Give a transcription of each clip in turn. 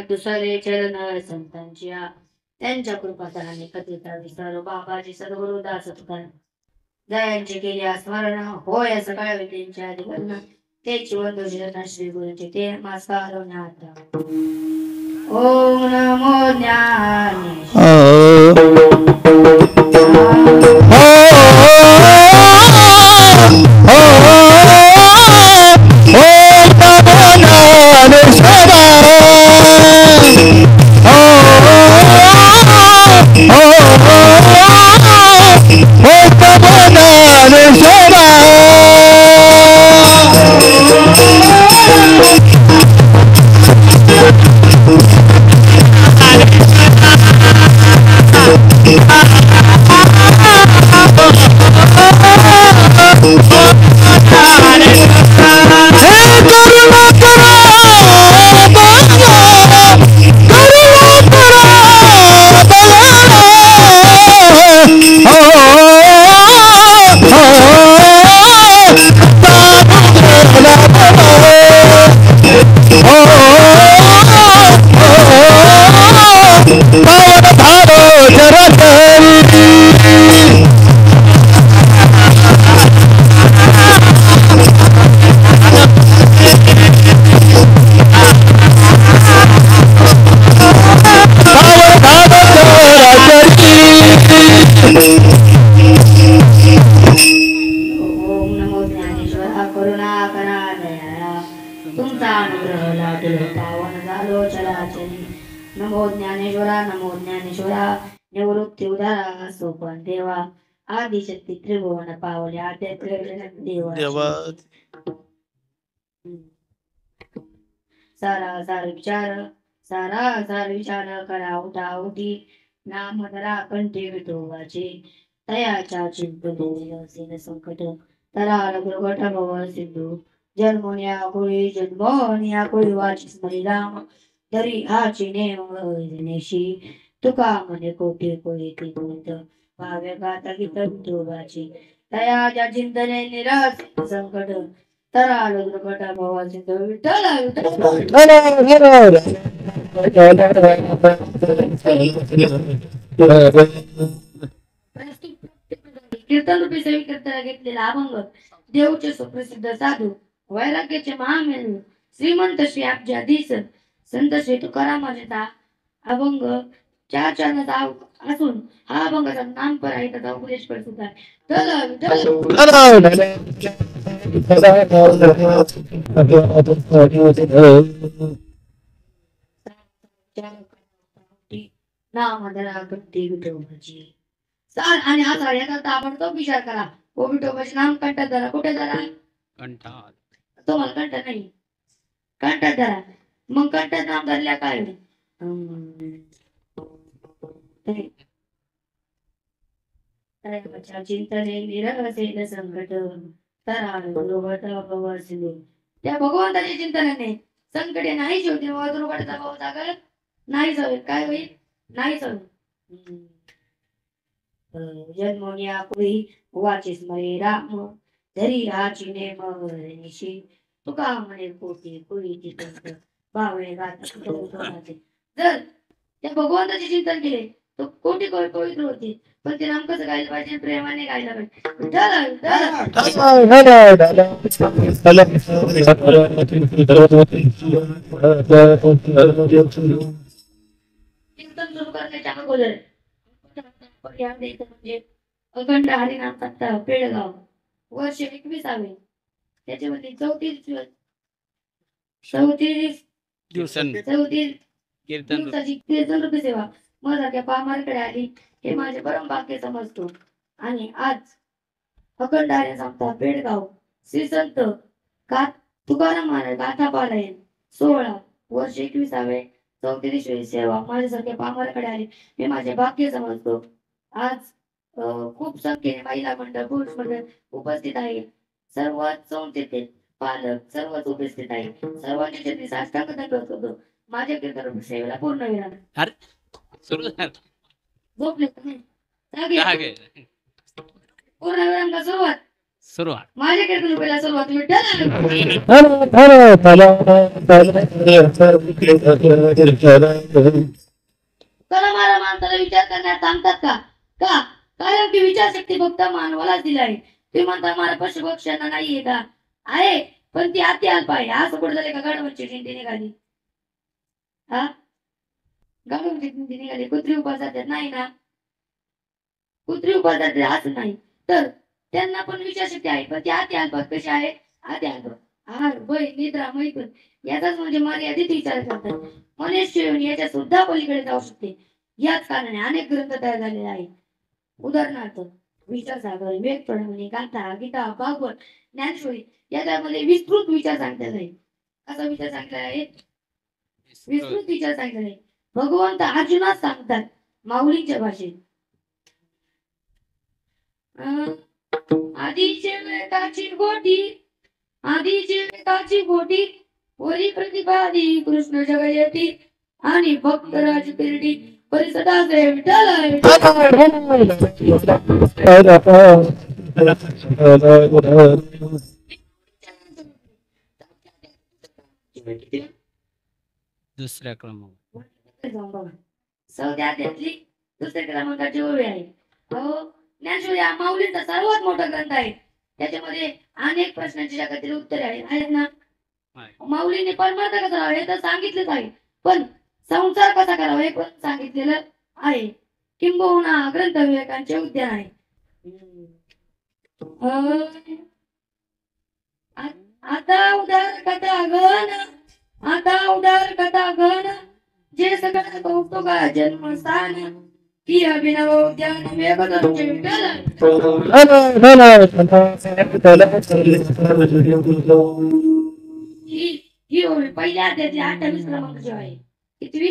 दुसरे चरण संतांची त्यांच्या कृपाधाने कथित सर्व बाबाजी सद्गुरु दास तुकाराम जयांचे केले स्मरण होय सकाळ त्यांच्या अधिकरण तेची वंदोषण श्री गुरुचे ते नमस्कार ओम नमो नमो ज्ञानेश्वरा निवृत्ती उदारा सोपन देवा आदिशक्ती त्रिभुवन पावले आद्य देवा सारा विचार करा उठा उठी नाम धरा कंठी विठोबाचे तयाच्या चिंतन संकट तरा दुर्घट भव सिंधू जन्मोन्या कुळी वाची स्मरी राम तरी आची नेशी तुका म्हणे कोटी कोळी गोविंद भाव्य गाता गीत विठोबाची तयाच्या चिंतने निराश संकट तरा दुर्घट भव सिंधू विठ्ठल कीर्तन रूपी सेवी कीर्तन घेतलेला अभंग देवचे सुप्रसिद्ध साधू वैराग्याचे महामेरू श्रीमंत श्री अब्जाधीश संत श्री तुकारामाचा अभंग चार चरणाचा असून हा अभंगाचा नाम पर आहे त्याचा उपदेश पण सुद्धा आणि हा याचा आपण तो विचार करा विठोबाचे नाम कंठात धरा कुठे धरा कंठात तो मला कंठात नाही कंठात धरा मग कंठात नाम धरल्या काय चिंतने निरवसेल संकट त्या भगवंताच्या चिंतनाने संकटे नाही शेवटी दुर्घटचा भाऊ सागर नाही जाईल काय होईल नाही जाईल जन्मोन्या कुळी वाची स्मरे राम धरी राची नेमशी तुका म्हणे कोटी कुळी चिंतन बावळे गात जर त्या भगवंताचे चिंतन केले तर कोटी पवित्र होते पण ते नाम कसं गायला पाहिजे प्रेमाने गायला चिंतन सुरू करण्याच्या अगोदर म्हणजे अखंड हरिनाम सप्ताह पेडगाव वर्ष 21 त्याच्यामध्ये 34 दिवसाची कीर्तन रूपी सेवा माझ्या पामारकडे आली हे माझे परम भाग्य समजतो आणि आज अखंड हरिनाम सप्ताह पेडगाव श्री संत तुकाराम महाराज गाथा पारायण 16 वर्ष 21 34वी सेवा माझ्यासारख्या पामारकडे आली हे माझे भाग्य समजतो आज खूप संख्येने महिला मंडळ पुरुष मंडळ उपस्थित आहे सर्व संस्थेतील पालक सर्वच उपस्थित आहे सर्वांची चरणी साष्टांग दंडवत होतो माझ्या कीर्तन सेवेला पूर्ण विराम झोपले पूर्ण विराम सुरुवात सुरुवात. माझ्याकडे पहिला सुरुवात विठ्ठल तर मला माणसाला विचार करण्यास सांगतात का का कारण की विचारशक्ती फक्त मानवालाच दिली आहे. ते म्हणतात मला पशुपक्ष्यांना नाहीये का आहे पण ती अति अल्प आहे. असं कुठं झालं का गाढवांची दिंडी निघाली हा गाढवांची दिंडी निघाली कुत्री उपासात नाही ना कुत्री उपासात असं नाही तर त्यांना पण विचारशक्ती आहे पण ती अति अल्प कशी आहे अति अल्प आहार वय निद्रा मैथून याचाच म्हणजे मर्यादित विचार करतात. मनुष्य याच्या सुद्धा पलीकडे जाऊ शकते. याच कारणाने अनेक ग्रंथ तयार झालेले आहेत. उदाहरणार्थ विचारसागर वेदप्रणाली गाथा गीता भागवत ज्ञानेश्वरी याच्यामध्ये विस्तृत विचार सांगलेला आहे. असा विचार सांगितलेला आहे विस्तृत विचार सांगितलेला आहे. भगवंत अर्जुनास सांगतात माऊलींच्या भाषेत आधीचे वेदाची गोटी आधीचे वेदाची गोटी वरी प्रतिपादी कृष्ण जगयती आणि भक्त राज किरडी परिसदाचे विठ्ठल दुसऱ्या क्रमांक सौद्यातली दुसऱ्या क्रमांकाची ओवी आहे. ज्ञानेश्वरी हा माऊलींचा सर्वात मोठा ग्रंथ आहे. त्याच्यामध्ये अनेक प्रश्नांची जगातील उत्तरे आहेत ना. माऊलीने परमार्थ कसा करावा हे तर सांगितलेच आहे पण संसार कसा करावा हे पण सांगितलेलं आहे. किंबहुना ग्रंथ विवेकांचे उद्यान आहे. आता उदार कथा गण आता उदार कथा गण जे सगळं कौतुका जन्मस्थान की अभिनव उद्यान वेगदोषे विठ्ठल ही ओवी पहिल्या अध्यायातली 28 क्रमांकाची आहे. कितवी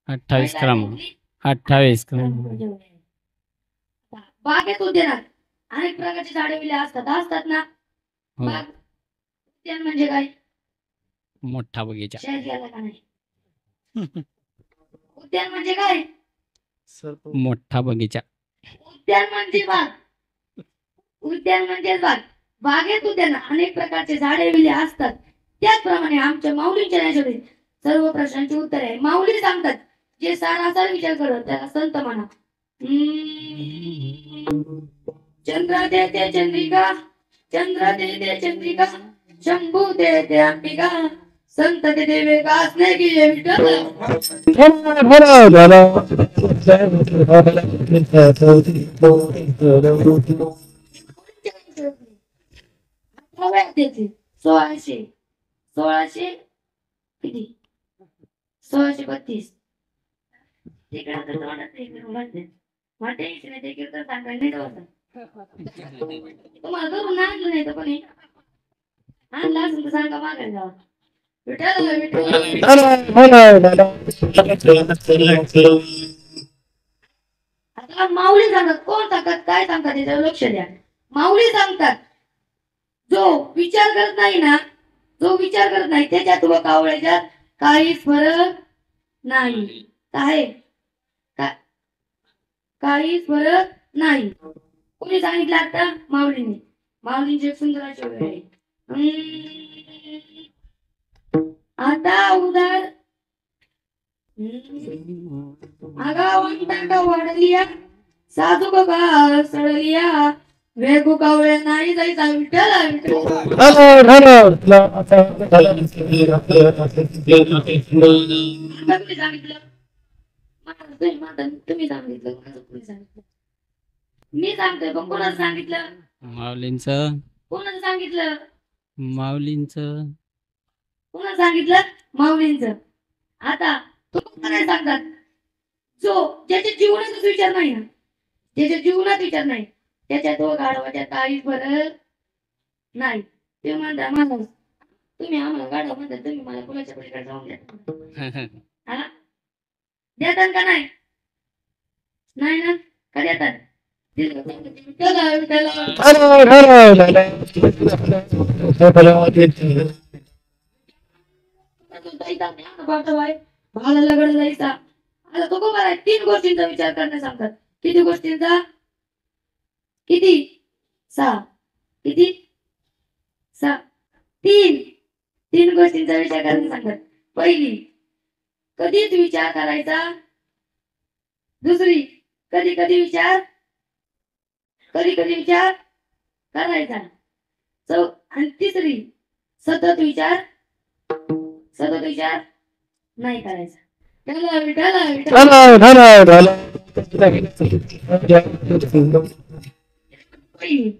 28 क्रमांक 28 क्रमांक. बागेत उद्यानात अनेक प्रकारची झाडे विले असतात ना. बाग उद्यान म्हणजे काय मोठा बगीचा. शहर गेला का नाही उद्यान म्हणजे काय मोठा बगीचा. उद्यान म्हणजे बाग उद्यान म्हणजे बाग बागेत उद्यान अनेक प्रकारचे झाडे विले असतात. त्याचप्रमाणे आमच्या माऊलींच्या ज्ञानेश्वरीत सर्व प्रश्नांची उत्तरे आहे. माऊली सांगतात जे सारासार विचार करत त्याला संत म्हणा. चंद्र देते चंद्रिका चंद्र देते चंद्रिका शंभू देते अंबिका संत देते विकास नाही की विठ्ठल सोळाशे सोळाशे किती 1632 तिकडे तर वाटत नाही तर सांगायला तुम्हाला करून आणलं नाही तर कोणी आणला असेल तर सांगा मागायला जावा. आता माऊली सांगतात कोण सांगतात काय सांगतात याच्यावर लक्ष द्या. माऊली सांगतात जो विचार करत नाही ना जो विचार करत नाही त्याच्यात व कावळ्याच्यात काहीच फरक नाही. काय काहीच फरक नाही. कोणी सांगितलं आता माऊलीने. माऊलींची एक सुंदर अशी ओवी आहे. आता उदार आगावंता वाढलिया साधू का सडलिया वेगू कावळ्या नाही जायचा विठ्ठल तुम्ही सांगितलं तुम्ही सांगितलं मी सांगतोय पण कोणाला सांगितलं माऊलींचं कोणाला सांगितलं माऊलींचं कोणाला सांगितलं माऊलींचं. आता तुम्हाला काय सांगतात जो ज्याच्या जीवनाचाच विचार नाही ना ज्याच्या जीवनात विचार नाही त्याच्या तो गाढवाच्या काही फरक नाही. ते म्हणता मला तुम्ही आम्हाला गाढव म्हणता तुम्ही मला कुणाच्या पलीकडे जाऊन द्या देतात का नाही नाही ना का देतात भावाला गड जायचा. आता तो मला 3 गोष्टींचा विचार करण्यास सांगतात. किती गोष्टींचा किती 6 किती? तीन. तीन गोष्टींचा विचार करायला सांगत. पहिली, कधीच विचार करायचा. दुसरी, कधी कधी विचार करायचा. आणि तिसरी, सतत विचार नाही करायचा. पहिली,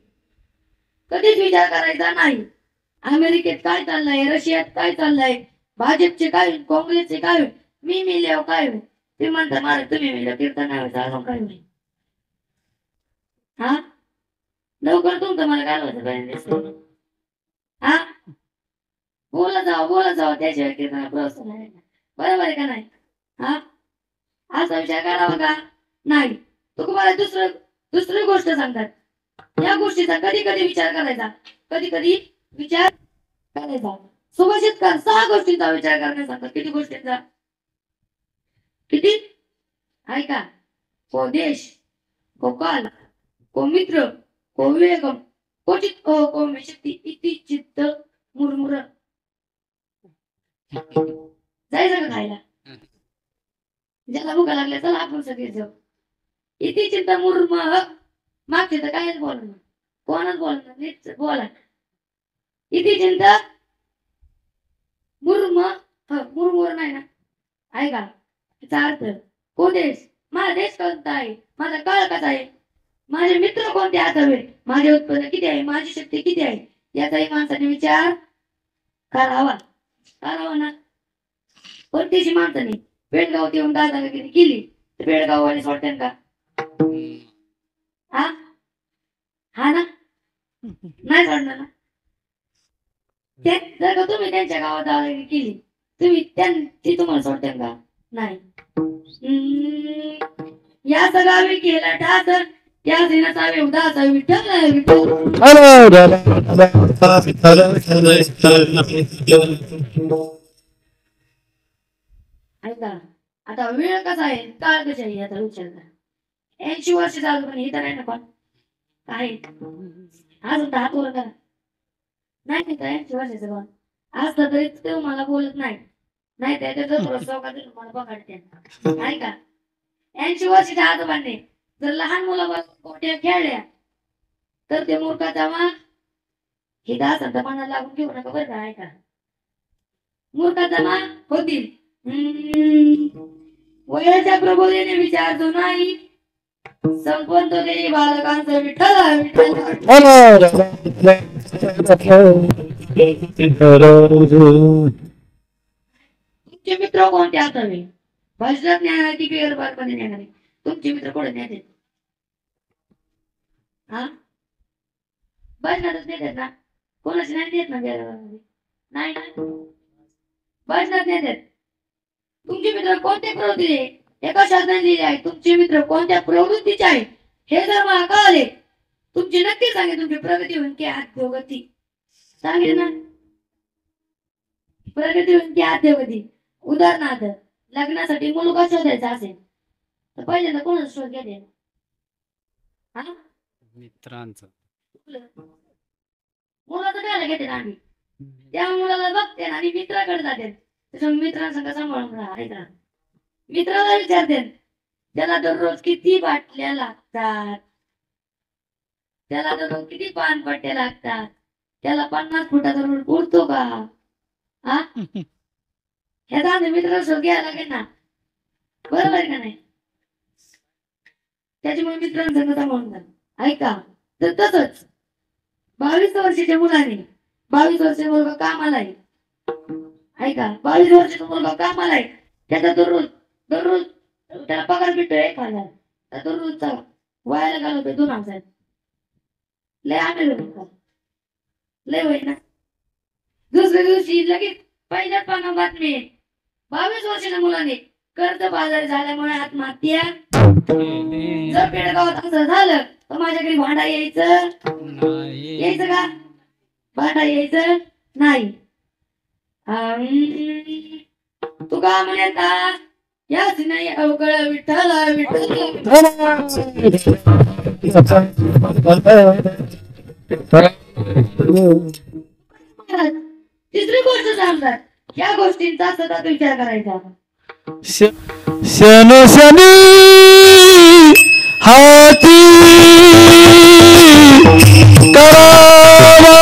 कधीच विचार करायचा नाही. अमेरिकेत काय चाललंय, रशियात काय चाललंय, भाजपचे काय होईल, काँग्रेसचे काय होईल, मी मेल्यावर काय होईल. ते म्हणतात मला तुम्ही मेल्यावर कीर्तन काय होईल. हा, लवकर तुमचं मला घालवायचं पाहिजे. हा, बोला जावा त्याशिवाय कीर्तन प्रोत्साहन नाही. बरोबर आहे का नाही? हा, असा विचार करावा का नाही. तुम्हाला दुसरी गोष्ट सांगतात. या गोष्टीचा कधी कधी विचार करायचा, कधी कधी विचार करायचा. सुभाषितकार 6 गोष्टींचा विचार करण्यास सांगतात. किती गोष्टींचा? किती? ऐका. को देश, को काल, को मित्र, को वेगम, क्वचित को विशक्ती इति चित्त मुरमुर. जायचं का खायला? ज्याला भुका लागल्या चला आपण सगळे जाऊ. इति चिंत मुरम. मागचे तर कायच बोलणार, कोणच बोलणार, नीट बोला. इति चिंत मुरमुर नाही ना. ऐका, त्याचा अर्थ को देश, माझा देश कोणता आहे, माझा काळ कसा आहे, माझे मित्र कोणते असावे, माझे उत्पन्न किती आहे, माझी शक्ती किती आहे, याचाही माणसाने विचार करावा ना. कोणतीशी माणसाने पेडगाव येऊन दादागिरी केली तर पेडगाववाले सोडते का? हा ना, नाही सोडणार ना. जर का तुम्ही त्यांच्या गावात दादागिरी केली, ती तुम्हाला सोडते का? नाही. या गावी केला ठास, या दिनाचा उदास विठ्ठल. ऐका, आता वेळ कसा आहे, काळ कसा आहे याचा विचार करा. 80 वर्ष चालू पण हे तर आहे ना. पण काय अजून तर हात वर करा. नाही तर 80 वर्षाचं पण असतं तरी ते मला बोलत नाही. नाही त्याच्यात चौकात मला पकडते. ऐका, 80 वर्षाच्या आजोबांनी जर लहान मुलं कोट्या खेळल्या तर ते मूर्खाचा मा हे दासांचा मनाला लागून घेऊ नका बरं का. ऐका, मूर्खाचा मा होतील. वयाच्या प्रबोधेने विचारतो नाही, संपवून तो देई बालकांचं विठ्ठल. तुमचे मित्र कोणते असावे? भजनात ज्ञानाची की गरबारमध्ये नेणारे? तुमचे मित्र कोण नेते? हा, भजनातच नेतात ना. कोणाची नाही देत ना गरबारमध्ये. नाही ना, भजनात नेतात. तुमचे मित्र कोणत्या प्रवृत्तीचे? एका शास्त्राने लिहिले आहे तुमचे मित्र कोणत्या प्रवृत्तीचे आहे. हे जर मला कळले तुमची नक्की सांगे तुमची प्रगती होईल की अधोगती. सांगेल ना, प्रगती होईल की अधोगती. उदाहरणार्थ, लग्नासाठी मुलगा शोधायचा असेल तर पहिल्यांदा कोणाचा शोध घ्यायचा? मित्रांचं. मुलाचं काय घेते आम्ही, त्या मुलाला बघते आणि मित्राकडे जाते. त्याच्या मित्रांसंग सांभाळून राहा. मित्राला विचारते त्याला दररोज किती बाटल्या लागतात, त्याला दररोज किती पानपट्ट्या लागतात, त्याला 50 फुटाचा रोड उडतो का? हा, ह्याचा मित्र शोध घ्यायला लागेल ना. बरोबर आहे का नाही? त्याच्यामुळे मित्रांसंग सांभाळून राहा. ऐका, तर तसंच 22 वर्षाच्या मुलाने 22 वर्षाचा मुलगा कामाला आहे. ऐका, 22 वर्षाचा मुलगा कामाला आहे. त्याचा दररोज त्याला पगार भेटतोय 1000. दररोजचा वायाला घालवतोय 2000. लय आम्ही लय होईल ना. दुसऱ्या दिवशी लगेच पहिल्याच पाना बातमी, 22 वर्षाच्या मुलाने कर्ज बाजारी झाल्यामुळे आत्महत्या. जर पेडगावात असं झालं तर माझ्या घरी भांडा यायचं का? भांडा यायचं नाही. तू का म्हणता याच नाही अवकळ विठ्ठल विठ्ठल. महाराज, तिसरी गोष्ट सांगतात, या गोष्टींचा सतत विचार करायचा. शनो शनी हाती करावा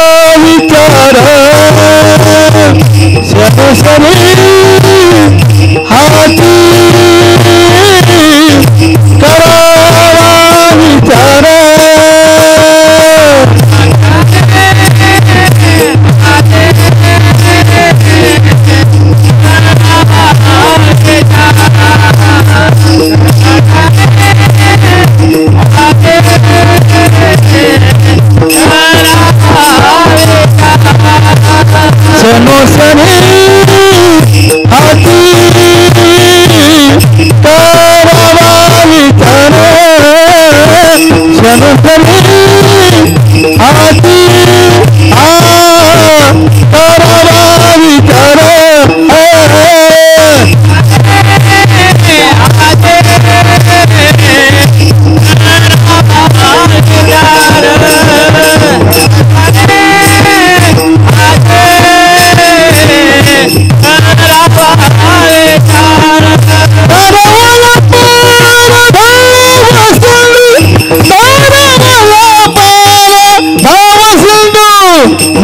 विचार शनो शनी हाती करावा विचार शनो शनी हाती करावा विचार शनो शनी हाती करावा विचार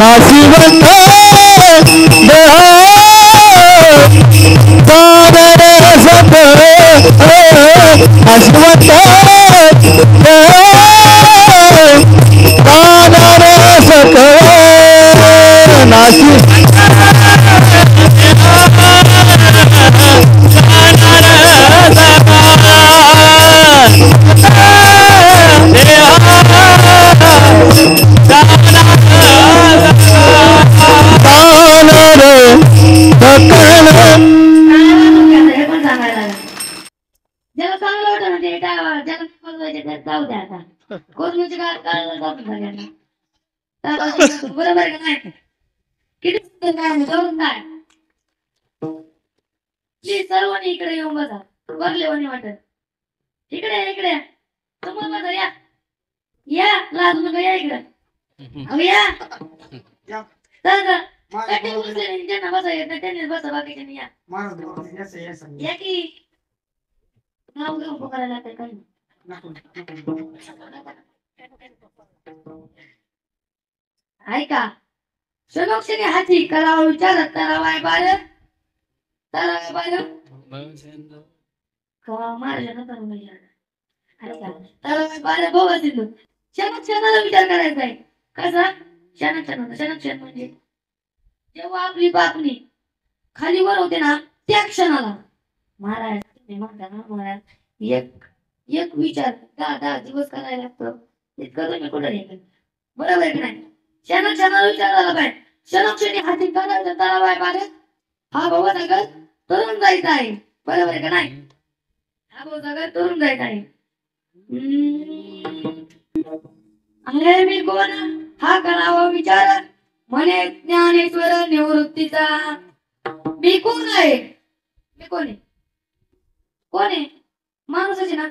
नाशिवंत सत नाशिवंत सत नाशी हे पण सांगायला लागलं. ज्याला चांगलं वाटतं ना ते ज्याला बोलवायचे ते जाऊ द्या आता. कोथमीरची काय कळलं जातं सगळ्यांना. बरोबर आहे का नाही? किती सुंदर काय आहे, जाऊन काय प्लीज सर्वांनी इकडे येऊन बसा. बरलेवानी वाटत इकडे समोर बसा. या लाज नका, या इकडे. अहो या चल कटी उचलून ज्यांना बसा येत नाही त्यांनीच बसा, बाकीच्यांनी या. या की नाव घेऊन पुकारायला लागतंय काही. ऐका, शनोक्षणी हाती करावा विचार करावाय बार करावाय बार कवा मारल्या नंतर ऐका करावाय बार भोगा सिंधू. क्षणाला विचार करायचा आहे. कसा क्षण म्हणजे जेव्हा आपली बातमी खाली वर होते ना त्या क्षणाला महाराज तुम्ही म्हणता ना महाराज एक एक विचार 10 दिवस करायला लागतो. इतकं तुम्ही कुठं नाही बरोबर आहे की नाही? क्षणाला विचार झाला पाहिजे. क्षणोक्षणी हाती करायचं तळावाय बारे हा भाऊ सागर तरुण जायचा आहे. बरोबर आहे का नाही? हा भाऊ सागर तरुण जायचा आहे. अरे मी कोण हा करावा विचार म्हणे ज्ञानेश्वर निवृत्तीचा. मी कोण आहे? मी कोण आहे? कोण आहे? माणूसच ना.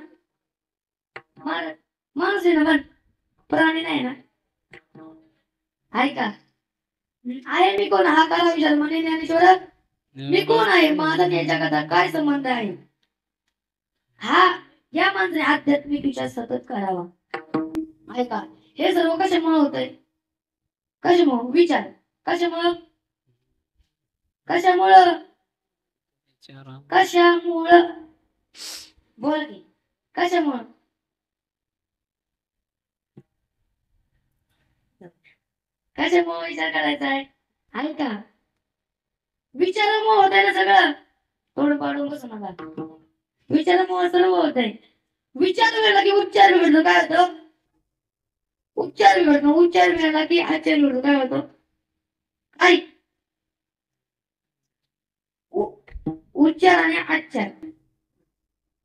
माणूस आहे ना, पण प्राणी नाही ना. ऐका, आहे मी कोण हा करा विचार म्हणे ज्ञानेश्वर. मी कोण आहे? माझा या जगाचा काय संबंध आहे? हा या माणसाने आध्यात्मिक विचार सतत करावा. ऐका, हे सर्व कशामुळे होतंय? कशामुळे विचार कशामुळं बोल की कशामुळं विचार करायचा आहे? ऐका, विचारामुळे होत आहे ना सगळं. तोड पाडून बसू नका. विचारामुळे सर्व होत आहे. विचार वेळला की उच्चार वेळला काय होतं? उच्चार वेळला की आचार वेळला काय होतं? ऐक, उच्चार आणि आचार.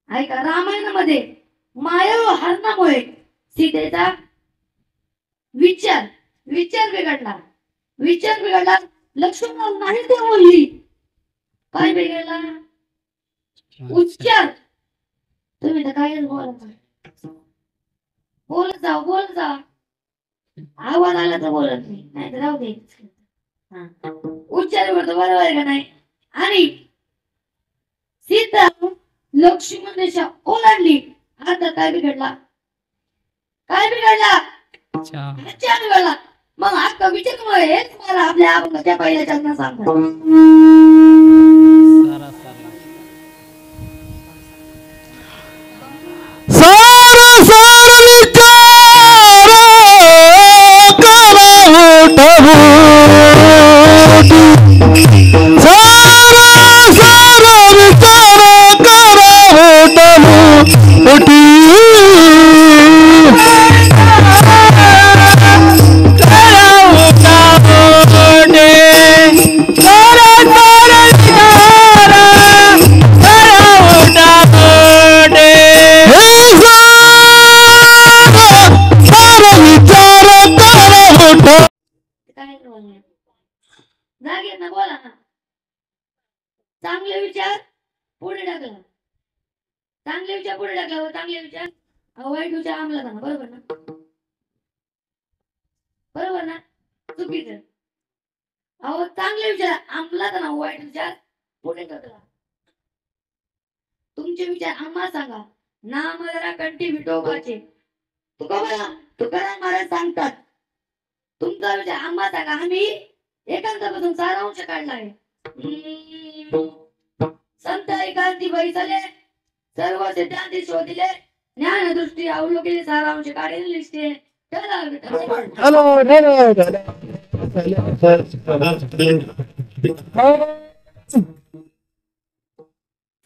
ऐका, रामायणामध्ये माया व हरणामुळे सीतेचा विचार बिघडला. लक्ष्मण नाही ते बोलली. काय बिघडला? उच्चार. तुम्ही तर काय बोलत जा. आवाज आला तर बोलत नाही तर राहू दे. हा. उच्चार करतो बरोबर आहे का नाही. आणि सीता लक्ष्मण रेषा ओलांडली. आता काय बिघडला. काय बिघडला. अच्छा. अच्छा बिघडला. मग हा कवीचे तुम्हाला हेच मला आपल्या अभंगाच्या पहिल्या चरणात सांगतो. सारा सारा सार सार विचार करा उठवू सार सार विचार करा उठवू उठी काय बोलणार. जागेत ना बोला ना. चांगले विचार पुढे टाकला. चांगले विचार पुढे टाकला. चांगले विचार वाईट विचार अंमलात आणा. बरोबर ना. बरोबर ना. चुकीचं. अहो चांगले विचार अंमलात आणा. वाईट विचार पुढे टाकला. तुमचे विचार आम्हाला सांगा. नाम जरा कंठी विठोबाचे. तुकाराम महाराज सांगतात. तुमचा विचार आम्हाला सांगा. आम्ही एकांतापासून सारांश काढलाय. संत एकांती बैसले सर्व सिद्धांती शोधिले ज्ञानदृष्टी अवलोकिले सारांश काढील लिस्टे.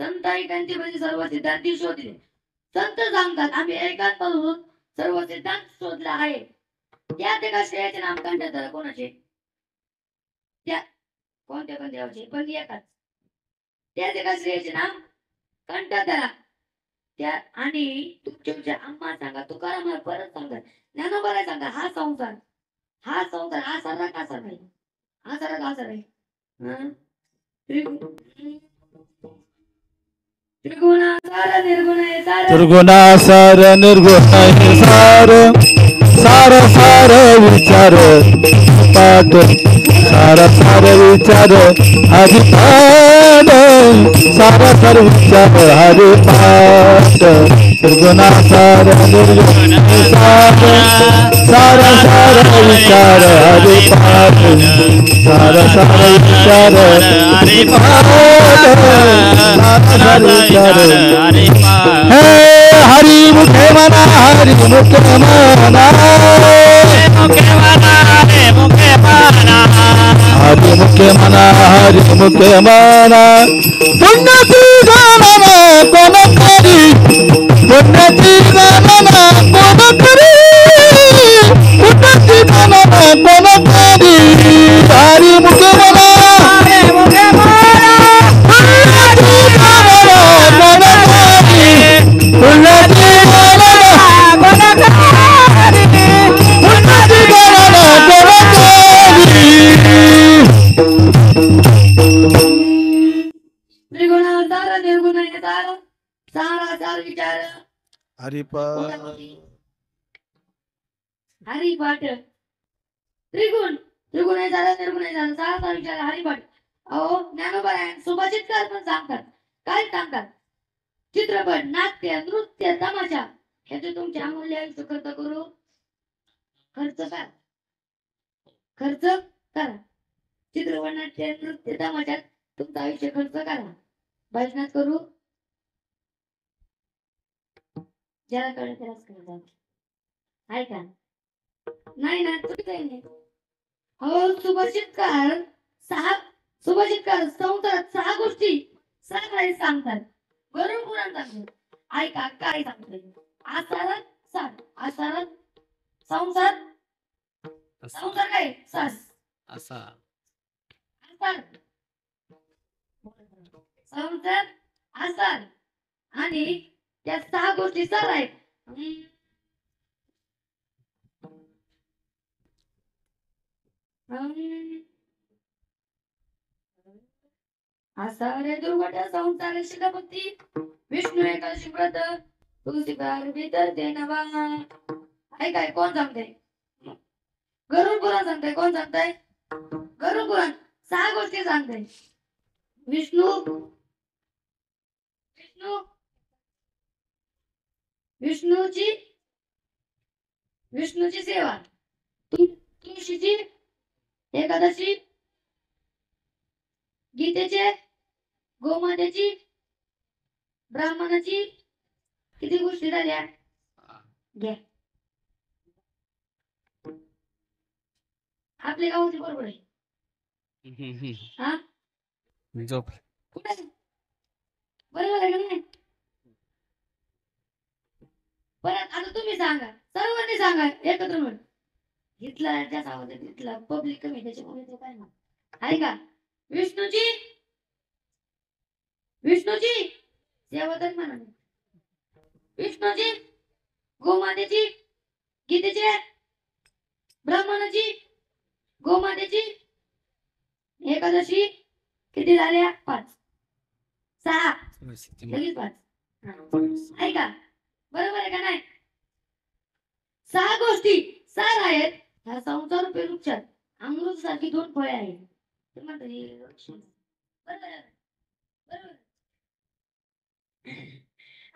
संत एकांती बैसले सर्व सिद्धांती शोधिले. संत सांगतात आम्ही एकांतापासून सर्व सिद्धांत शोधला आहे. त्यात एका श्रेयाचे नाम कंठधर कोणाचे. त्या कोणत्या पण देवाचे पण एकाच. त्यात एका श्रेयाचे नाम कंठधरा. त्या आणि तुमच्या विचार आम्हाला सांगा. तुकाराम महाराज परत सांगतात. ज्ञानोबाला सांगा. हा संसार हा सारा कसा नाही. हा सारा कसा नाही. त्रिगुणाकार निर्गुण आहे सार. दुर्गुणासार निर्गुण सार सार सार विचार पाठ सार सार विचार हरि पाठ सार सार विचार हरि पाठ दुर्गुणासार निर्गुण सार सार सार विचार हरि पाठ सार सार विचार हरि पाठ सार सार विचार हे हरि मुखे मना हरि मुखे मना हरि मुखे मना हरि मुखे मना पुण्यती गणना कोण करी पुण्यती गणना कोण करी पुण्यती गणना कोण करी हरि मुखे मना पुण्यती गणना कोण करी पुण्यती गणना कोण करी पुण्यती गणना कोण करी त्रिगुणाकार निर्गुण आहे सार सारा सार विचार हरिपाठ. त्रिगुण त्रिगुण आहे सारा निर्गुण आहे सारा सारा सार विचार हरिपाठ. अहो ज्ञानोबा सुभाषितकार पण सांगतात. काय सांगतात. चित्रपट नाट्य नृत्य तमाशा ह्याचे तुमचे अमूल्य आयुष्य खर्च करू. खर्च करा. चित्रपट नाट्य नृत्य तमाशात तुमचं आयुष्य खर्च करा. भजनात करू. ज्याला कळलं त्यालाच कळलं. आहे का नाही ना. चुकीचं आहे नाही. हो सुभाषितकार संसारात 6 गोष्टी सगळे सांगतात. गरुड पुराण सांगतात. ऐका काय सांगतोय. आसारात संसार काय सास असा संसार आसार आणि त्या 6 गोष्टी सार आहेत. आसारे दुर्गट संसार शिलपती विष्णू एकादशी व्रत तुलसी भीतर ते नवा. काय कोण सांगते. गरुड पुराण सांगताय. कोण सांगताय? गरुड पुराण 6 गोष्टी सांगताय. विष्णू विष्णू विष्णूची विष्णूची सेवा, तुळशीची एकादशी, गीतेचे, गोमातेची, ब्राह्मणाची. किती गोष्टी झाल्या? घ्या. आपल्या गावाची बरोबर आहे. हा झोप. कुठे आहे? बरोबर आहे का नाही? परत आता तुम्ही सांगा, सर्वांनी सांगा एकत्र मिळून. इथला जास्त आवाज आहे, तिथला पब्लिक कमी, त्याच्यामुळे तो काय म्हणा आहे का? विष्णूची विष्णूची सेवा तर म्हणा. विष्णूची, गोमातेची, गीतेची, ब्राह्मणाची, गोमातेची, एकादशी. किती झाल्या? 5 6 लगेच 5. आहे का? बरोबर आहे का नाही? 6 गोष्टी सार आहेत. ह्या संसार रुपये वृक्षात अमृत सारखी 2 फळे आहेत. ते म्हणतात हे वृक्ष. बरोबर आहे. बरोबर.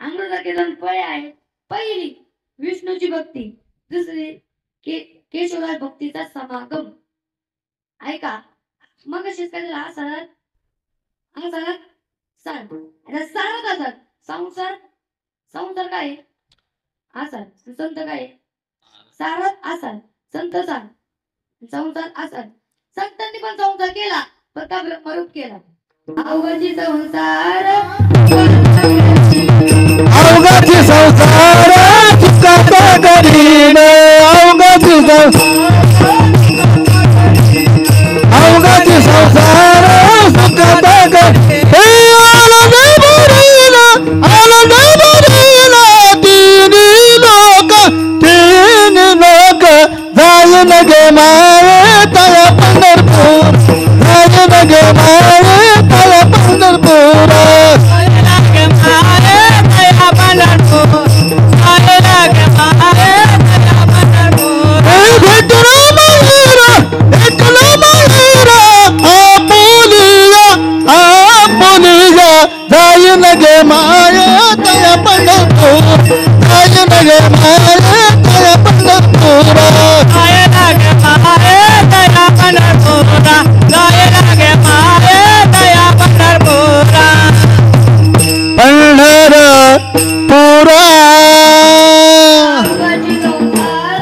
अमृताचे 2 फळे आहेत. पहिली विष्णूची भक्ती, दुसरी केशवराज भक्तीचा समागम. ऐका, मग अशीच काय झालं? सार सारत असत. संसार संसार काय? आसार. संत काय? सारत आसार. संत सार. संसार आसार. संतांनी पण संसार केला, पण का ब्रह्मरूप केला. अवघाची संसार अवघाची संसार सुखाचा करीन. अवघाची अवघाची संसार सुखाचा करीन. आनंद भरीला, आनंद भरीला. तीन लोक जाईन गे माये तया पंढरपूर. जाईन गे माये तया पंढरपूर. जाईन गे माये तया पंढरपूर. जाईन गे माये तया पंढरपूर. पंढरपुरा अवघाची संसार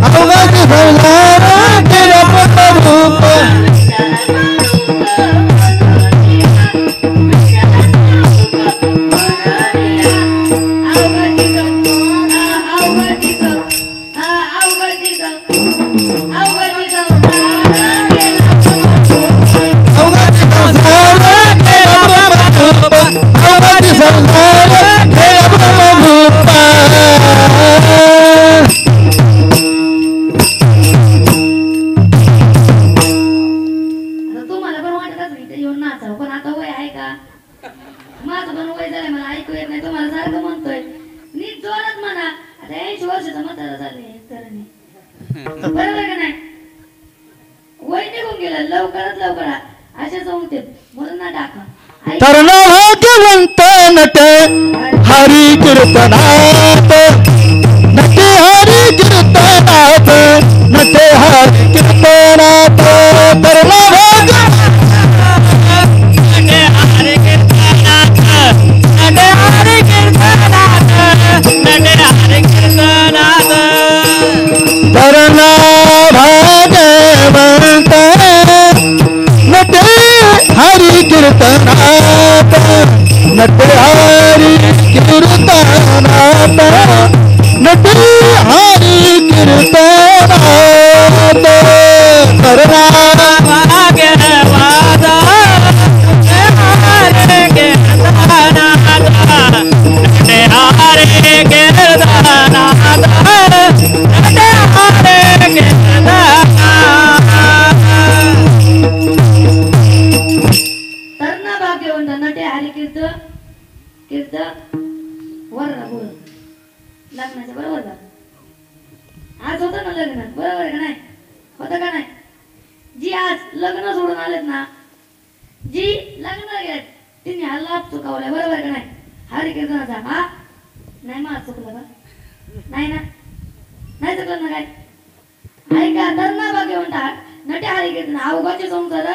जय ब्रह्मरूप. अवघाची संसार जय ब्रह्मरूप. अवघाची संसार जय ब्रह्मरूप. अवघाची संसार जय ब्रह्मरूप. तुम्हाला पण वाटत असेल इथे येऊन नाचावं, पण आता वय आहे का? माझं पण वय झालंय, मला ऐकू येत नाही. तुम्हाला सारखं म्हणतोय, नीट जोरात म्हणा. आता 80 वर्षाचा म्हातारा झाले तरणे. बरोबर का नाही? वय निघून गेलं लवकरात लवकर. अशा संगतीत म्हणून ना टाका. तरुण भाग्यवंत नटे हरी कीर्तनात. नटे हरी कीर्तनात. नटे हरी कीर्तनात. तरुण भाग्य तरुण भाग्यवंत नटे हरी कीर्तनात. नटे हरी कीर्तनात. नटे हरी कीर्तनात. तरुणा तरणा भाग्यवंत नटे हरी कीर्त कीर्त वर्ण बोल लग्नाच्या बरोबर का? आज होतं ना लग्न बरोबर आहे का नाही? होतं का नाही? जी आज लग्न सोडून आलेत ना, जी लग्न घेत तिने हा लाभ चुकवलाय बरोबर आहे का नाही? हरी कीर्तनाचा हा नाही मग चुकलं का? नाही ना, नाही चुकलं ना काय? ऐका धरणा भाग्यवंत नटे हरी कीर्तन अवघाचे संसार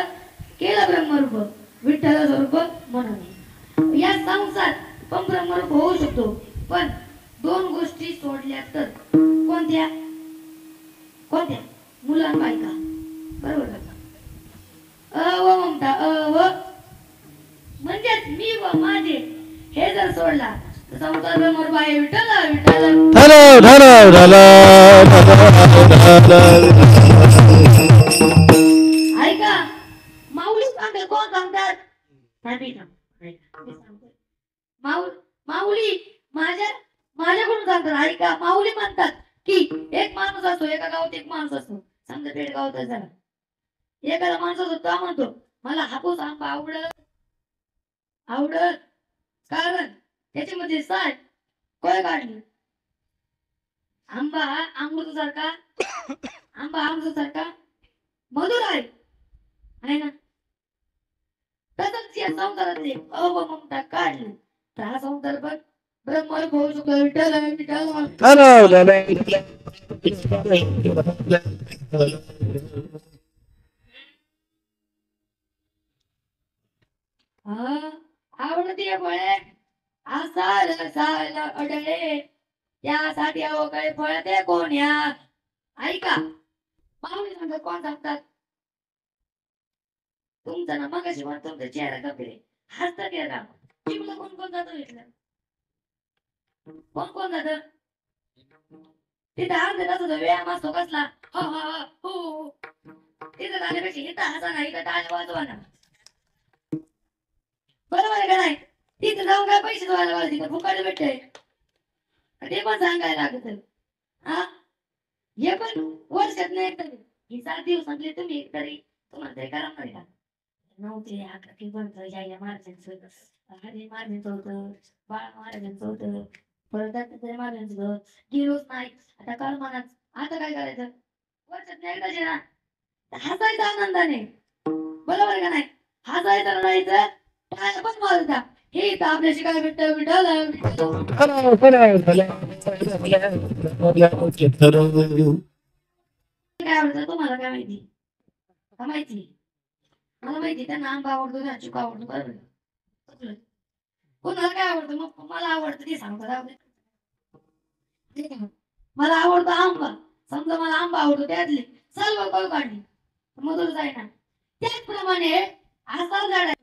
केलं ब्रह्मरूप विठ्ठल स्वरूप म्हणून या संसार पण ब्रह्मरूप होऊ शकतो, पण दोन गोष्टी सोडल्या तर कोणत्या कोणत्या? मुलं आणि बायका बरोबर का? अ व ममता व म्हणजेच मी व माझे हे जर सोडला तर संसार ब्रह्मरूप आहे विठ्ठल विठ्ठल ठरव ठरव ऐका माऊली सांगते कोण सांगतात? नाही मी सांगतो. ऐका, मी सांगतो. माऊली माझ्याकडून सांगतात. ऐका माऊली म्हणतात की एक माणूस असतो, एका गावात एक माणूस असतो, समजा पेडगावात झाला. एखादा माणूस असतो तो म्हणतो मला हापूस आंबा आवडत आवडत कारण त्याच्यामध्ये साय कोय काढली. आंबा अमृतासारखा आंबा अमृतासारखा मधुर आहे ना. तसंच या संसारातले अवममता काढली तर हा संसार पण ब्रह्मरूप होऊ शकतो. विठ्ठल विठ्ठल आवडते फळे आसाल साल अडळे त्यासाठी अवघडे फळ ते कोण्या. ऐका माऊली सांगतात कोण सांगतात? तुमचा ना मगाशी पण तुमचा चेहरा गंभीर हसता केला चिमला कोण कोण जातो इथलं? कोण कोण जात तिथे? अर्ध्या तासाचा व्यायाम असतो कसला हा हा हा हो हो. तिथे जाण्यापेक्षा इथं हसा ना, इथं टाळ्या वाजवा ना, बरोबर आहे का नाही? तिथे जाऊन काय पैसे द्यायला पाहिजे? तिथे फुकायला भेटते ते पण सांगायला लागत. हा हे पण वर्षात नाही तरी ही 7 दिवसातले तुम्ही तरी तुम्हाला तरी करा नाही का? नव्हते अकरा की बंद यायला महाराजांचं हरी महाराजांचं होतं, बाळा महाराजांचं होतं, परत दत्तात्रय महाराजांचं गेलोच नाही. आता काळ मनात आता काय करायचं? वर्षात नाही एकदाच ना हसायचं आनंदाने, बरोबर आहे का नाही? हसायचं रडायचं टाळ्या पण वाजता. हे तर आपल्याशी काय विठ्ठल विठ्ठल काय आवडतं तुम्हाला? काय माहिती? का माहिती? मला माहिती त्यांना आंबा आवडतो ना चिकू आवडतो बरोबर आहे. कोणाला काय आवडतं? मग मला आवडतं ते सांगतात. मला आवडतो आंबा, समजा मला आंबा आवडतो त्यातली सर्व फळ काढली मधुर जाय ना. त्याचप्रमाणे आसाल झाडे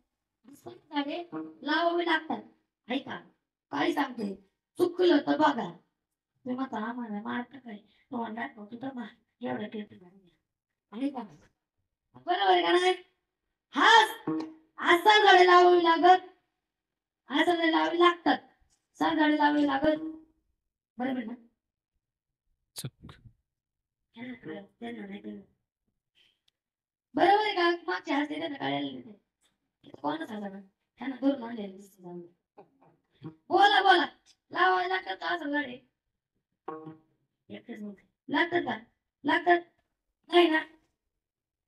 लावावे लागतात. ऐका काय सांगते चुकलं तर बघा. तुम्ही म्हणता आम्हाला मारत काय तोंडात होतो तर एवढं केलं ऐका बरोबर आहे का नाही? हा आसाल झाडे लावावी लागत, आसाल झाडे लावावी लागतात, साल झाडे लावावी लागत, बरोबर ना? चुक बरोबर आहे का? मागच्या हस्ते त्यांना कळायला कोणच हसा ना त्यांना दूर मांडलेलं दिसतं. बोला बोला लावायला लागतात का असं झाडे? एकटेच म्हणते लागतात का? लागतात नाही ना.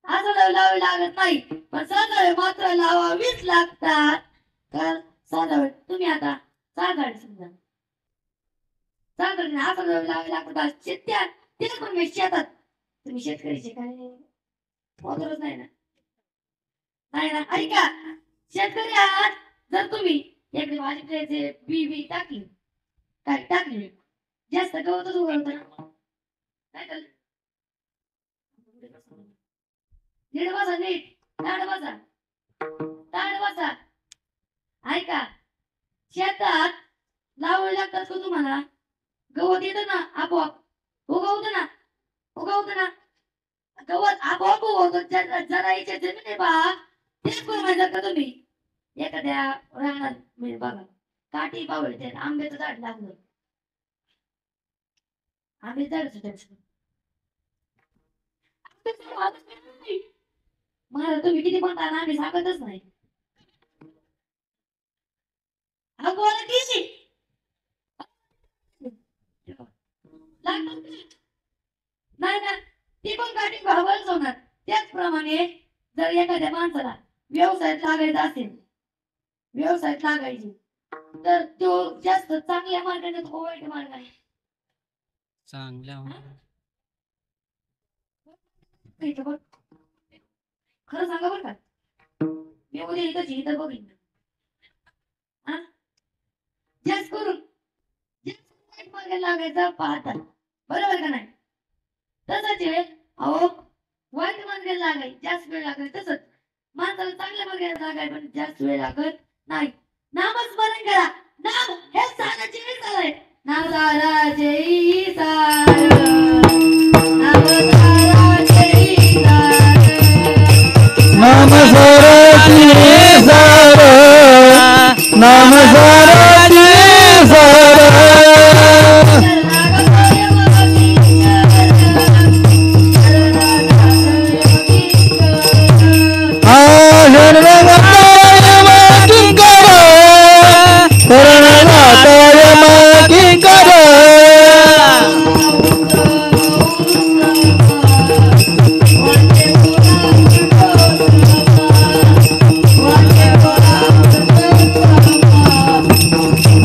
असं लावावी लागत नाही पण साधाळे मात्र लावावीच लागतात. तर साधाळे तुम्ही आता साधाळे समजा साधाळे असं लावावी लागतात शेत्यात ते पण मी शेतात. तुम्ही शेतकरीचे काय होतच नाही ना. नाही ना. ऐका शेतकरी आहात जर तुम्ही एकदा भाजीचे बी टाकली काय टाकली जास्त गवतच उगवतं ना. काय झालं? नीट बसा नीट ताड बसा ताड बसा. ऐका शेतात लावावे लागतात का तुम्हाला? गवत येतं ना आपोआप उगवतं ना उगवतं ना. गवत आपोआप उगवतं. जरा याच्या जमीन आहे पहा तेच बनवायचं का तुम्ही? एखाद्या रानात म्हणजे बघा काठी पावडते आंब्याचं झाड लागलं आंबे झाड मला तुम्ही किती म्हणता ना आम्ही सांगतच नाही. त्याचप्रमाणे जर एखाद्या माणसाला व्यवसायात लागायचं असेल, व्यवसायात लागायची, तर तो जास्त चांगल्या मार्गाने तो वाईट मार्गाने चांगल्या इथं बघ. खरं सांगा बरं का, मी उद्या इथं बघीन. हा? जास्त करून जास्त वाईट मार्गाने लागायचं पाहतात, बरोबर का नाही? तसंच आहे, अहो वाईट मार्गाने लागाय जास्त वेळ लागत, तसंच माणसाला चांगल्या मार्गाने लागाय पण जास्त वेळ लागत नाही. नामस्मरण करा. नाम हे साराचे सार आहे. नाम साराचे सार, नाम साराचे सार, नाम साराची सार, नाम साराची सार.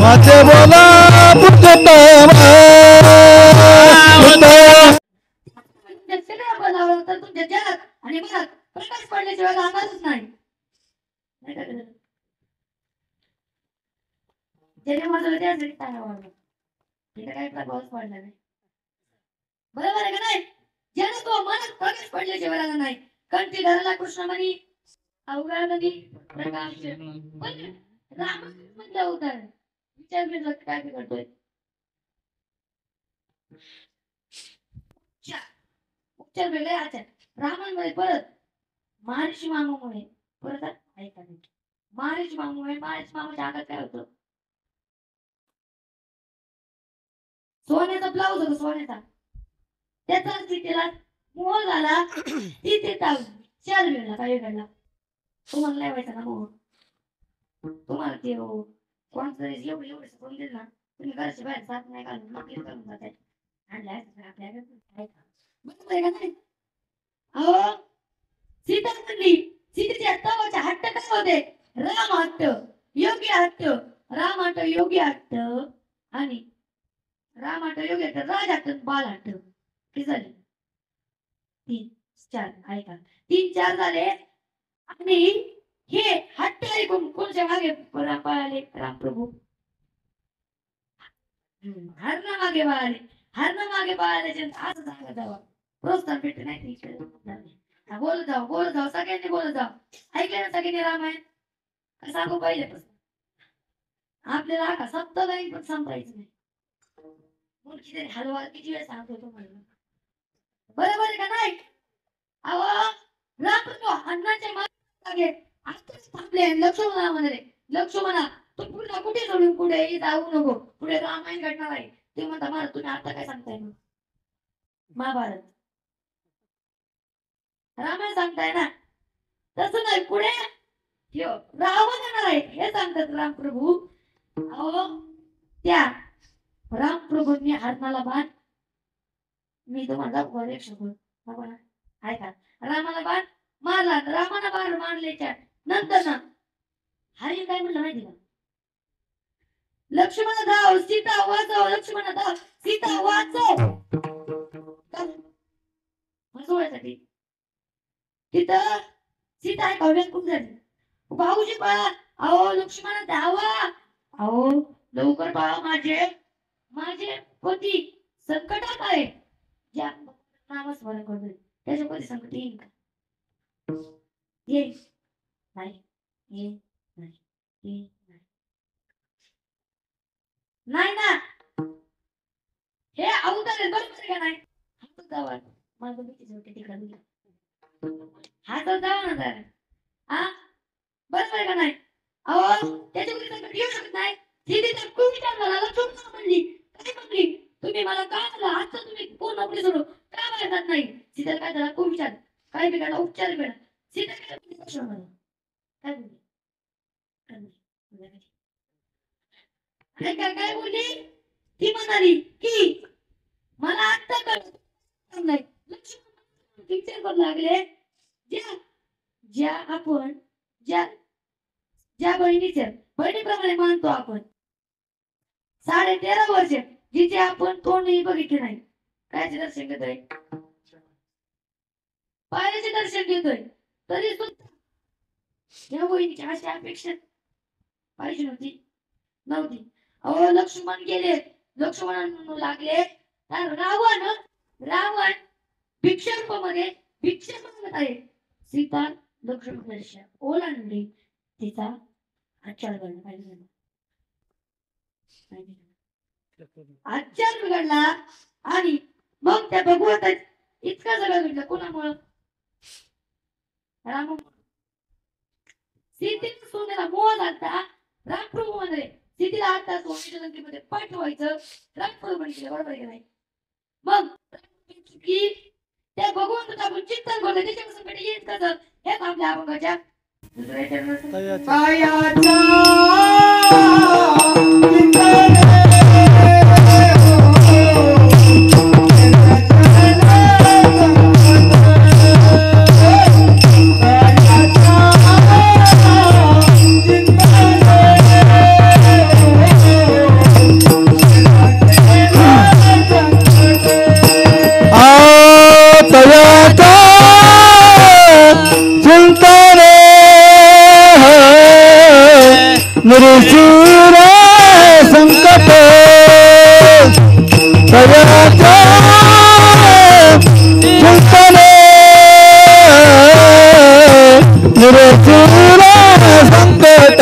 माते बोला तर तुमच्या जगात आणि मनात प्रकाश पडल्याशिवाय राहणारच नाही. ज्याने माझं त्यासाठी काय वाढलं, तिथे काही प्रभावच पडला नाही, बरोबर आहे का नाही? ज्याने तो मनात प्रकाश पडल्याशिवाय राहणार नाही. कंठी धरला कृष्णमणी, अवघा नदी प्रकाश. पण राम म्हणजे अवतार, विचार केला काय करतोय? उपचार वेगळे आचार. रामांमध्ये परत महर्षी मामामुळे परत ऐका नाही, महर्षी मामामुळे महर्षी मामाच्या हातात काय होतं? सोन्याचा ब्लाऊज होता, सोन्याचा. त्याचा तिला मोह झाला, ती ते चार वेळेला काही वेळेला तुम्हाला नाही व्हायचा ना मोह. तुम्हाला ते कोणतं एवढं एवढं करून दिलं ना, तुम्ही घरच्या बाहेर साथ नाही घालून नोकरी करून जाते. आणल्या बरोबर आहे का नाही? अहो सीता म्हणली, सीतेच्या तवाच्या हट्ट काय होते? राम हट्ट, योगी हट्ट, राम हट्ट, योगी हट्ट आणि राम हट्ट, योगी हट्ट, राज हट्ट, बाल हट्ट. किती झाले? 3 4. ऐका, 3 4 झाले. आणि हे हट्ट ऐकून कोणच्या मागे पळाले? रामप्रभू हरणा मागे पळाले. हरणा मागे पळाल्याचे असं सांगत जावा, प्रोत्साहन भेटते नाही. बोलत जाऊ सगळ्यांनी बोलत जाऊ. ऐकले ना सगळ्यांनी रामायण? सांगू पहिल्यापासून आपल्याला का सप्ताह नाही पण संपायचं नाही. मुलगी तरी हलवा किती वेळ सांगतो तुम्हाला, बरोबर आहे का नाही? अहो रामप्रभू अन्नाच्या मागे आताच थांबले. लक्ष्मणा म्हणाले, लक्ष्मणा तू पुढे कुठे सोडून पुढे जाऊ नको, पुढे रामायण घडणार आहे. ते म्हणता मला तुम्ही आता काय सांगताय? मग महाभारत रामायण सांगताय ना, तसं नाही, पुढे रावण येणार आहे हे सांगतात रामप्रभू. अहो त्या रामप्रभूंनी हरणाला बाण, मी तुम्हाला ऐका, रामाला बाण मारला, रामाला बाण मारल्याच्या नंतर ना हरी काय म्हणलं माहिती का? लक्ष्मण धाव सीता वाचव, लक्ष्मण धाव सीता वाचव. वाचवण्यासाठी तिथं सीता आहे कव्यात खूप झाली. भाऊजी पळा, अहो लक्ष्मण धावा, अहो लवकर पळा, माझे माझे पती संकटात आहे. ज्या नामस्मरण करतोय त्याच्या पती संकट येईल का? येईल नाही, येईल नाही, येईल नाही ना. हे अवतार आहे, बरोबर का नाही? हातात जावा, माझं भीतीच होते तिकडे, हातात जावा ना जरा. हा बरोबर का नाही? अहो त्याच्यामध्ये संकट येऊ शकत नाही. सीतेचा खूप विचार झाला, लक्ष्मण म्हणली काय म्हणली, तुम्ही मला काय झालं आजचा तुम्ही पूर्ण पुढे सोडू का मारतात नाही? सीतेला काय झाला खूप विचार, काय बिघडला उपचार बिघडला. सीता काय बोलली? लक्ष्मण काय बोलली? काय बोलली? ती म्हणाली की मला आता कळत नाही. लक्ष्मण विचार करू लागले, ज्या ज्या आपण ज्या ज्या बहिणीप्रमाणे मानतो आपण 13.5 वर्ष जिचे आपण तोंडही बघितले नाही कायचे दर्शन घेतोय पायाचे दर्शन घेतोय तरी सुद्धा या बहिणीची अशी अपेक्षा पाहिजे नव्हती अहो लक्ष्मण गेले लक्ष्मण लागले तर रावण भिक्षारूपामध्ये भिक्षा मागत आहे सीता लक्ष्मणापेक्षा ओलांडली तिचा आचार पाहिजे आचार बिघडला आणि मग त्या भगवंत इतका सगळं घडलं कोणामुळं राम सीतेला सोन्याला मोह झालता रामप्रभू मध्ये सीतेला आता सोन्याच्या लंकेमध्ये पाठवायचं रामप्रभू म्हणजे बरोबर आहे नाही मग की त्या भगवंताचं आपण चिंतन करतो त्याच्यापासून कडे येत कसं हेच आपल्या अभंगाच्या निरशिर संकट तयाचा चिंतने निरशिर संकट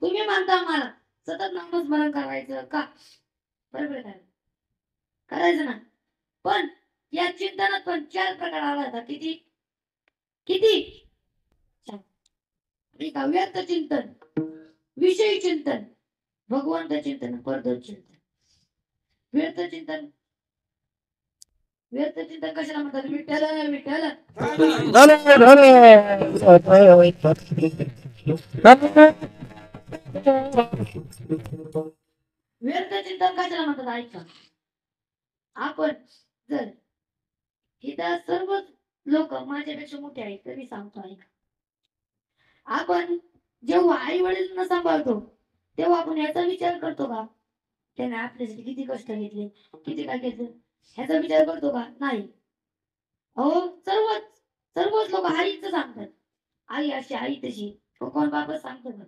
तुम्ही म्हणता मला सतत नामस्मरण करायचं का बरोबर करायचं ना पण या चिंतनात पण 4 प्रकार आला होता किती किती व्यर्थ चिंतन विषय चिंतन भगवंत चिंतन परदोष चिंतन व्यर्थ चिंतन कशाला म्हणतात विठ्ठल विठ्ठल व्यर्थ चिंतन कशाला म्हणतात ऐका आपण जर इथं सर्व लोक माझ्यापेक्षा मोठे आहेत तरी सांगतो ऐका आपण जेव्हा आई वडिलांना सांभाळतो तेव्हा आपण याचा विचार करतो का त्याने आपल्यासाठी किती कष्ट घेतले, किती काय घेतलं, ह्याचा विचार करतो का? नाही. अहो, सर्वच सर्वच लोक आईच सांगतात, आई अशी आई तशी. पण कोण बाबा सांगतो का?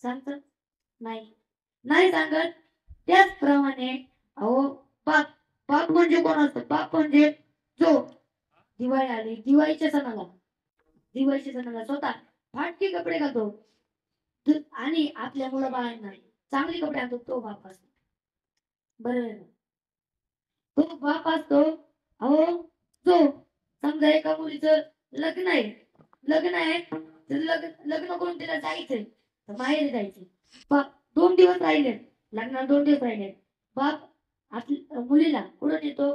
सांगतात? नाही, नाही सांगत. त्याचप्रमाणे अहो, बाप बाप म्हणजे कोण असतो? बाप म्हणजे जो दिवाळी आली, दिवाळीच्या सणाला स्वतः फाटके कपडे घालतो आणि आपल्या मुलं बाळांना चांगले कपडे आणतो, तो बाप असतो. बरोबर आहे ना? तो बाप असतो. अहो, जो समजा एका मुलीचं लग्न आहे, लग्न आहे, तर लग्न करून तिला जायचंय, तर माहेरी जायचंय. बाप 2 दिवस राहिले, लग्नाला 2 दिवस राहिले. बाप आपल्या मुलीला कुठं नेतो?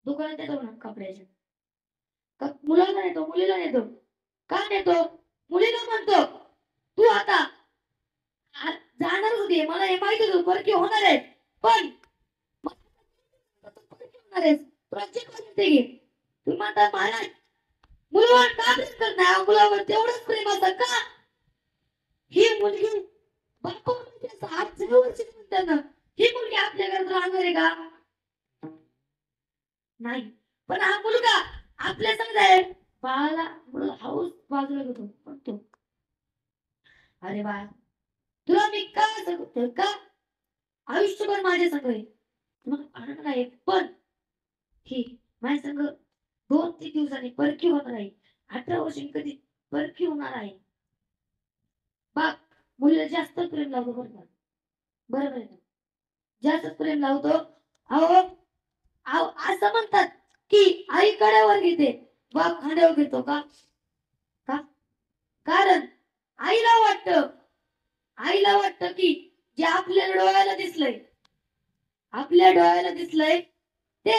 दुकानात नेतो ना कपड्याच्या. मुलाला नेतो, मुलीला नेतो. का नेतो? मुलीला म्हणतो, तू आता जाणारच होती, मला हे माहित होतं परकी होणार आहे, पण परकी होणार आहे, तुला जे पाहिजे ते घे. तू म्हणता महाराज, मुलावर का प्रेम करणार? मुलावर तेवढंच प्रेम असतं का? ही मुलगी बापाच्या हात जवळची म्हणताना ही मुलगी आपल्या घरात राहणार आहे का? नाही. पण हा मुलगा आपल्या संग आहे. बाळाला हाऊस बाजूला घेतो, म्हणतो, अरे बाळा, तुला मी का सांगतोय का? आयुष्यभर माझ्या संग आहे. तुला आनंद आहे, पण ही माझ्या संग 2-3 दिवसांनी परकी होणार आहे. 18 वर्षांनी कधी परकी होणार आहे. बाप मुलीला जास्त प्रेम लावतो बरं का? बरोबर आहे ना? जास्त प्रेम लावतो. अहो, अहो, असं म्हणतात की आई कड्यावर घेते, बाप खांद्यावर घेतो का? का? कारण आईला वाटतं की जे आपल्या डोळ्याला दिसलंय ते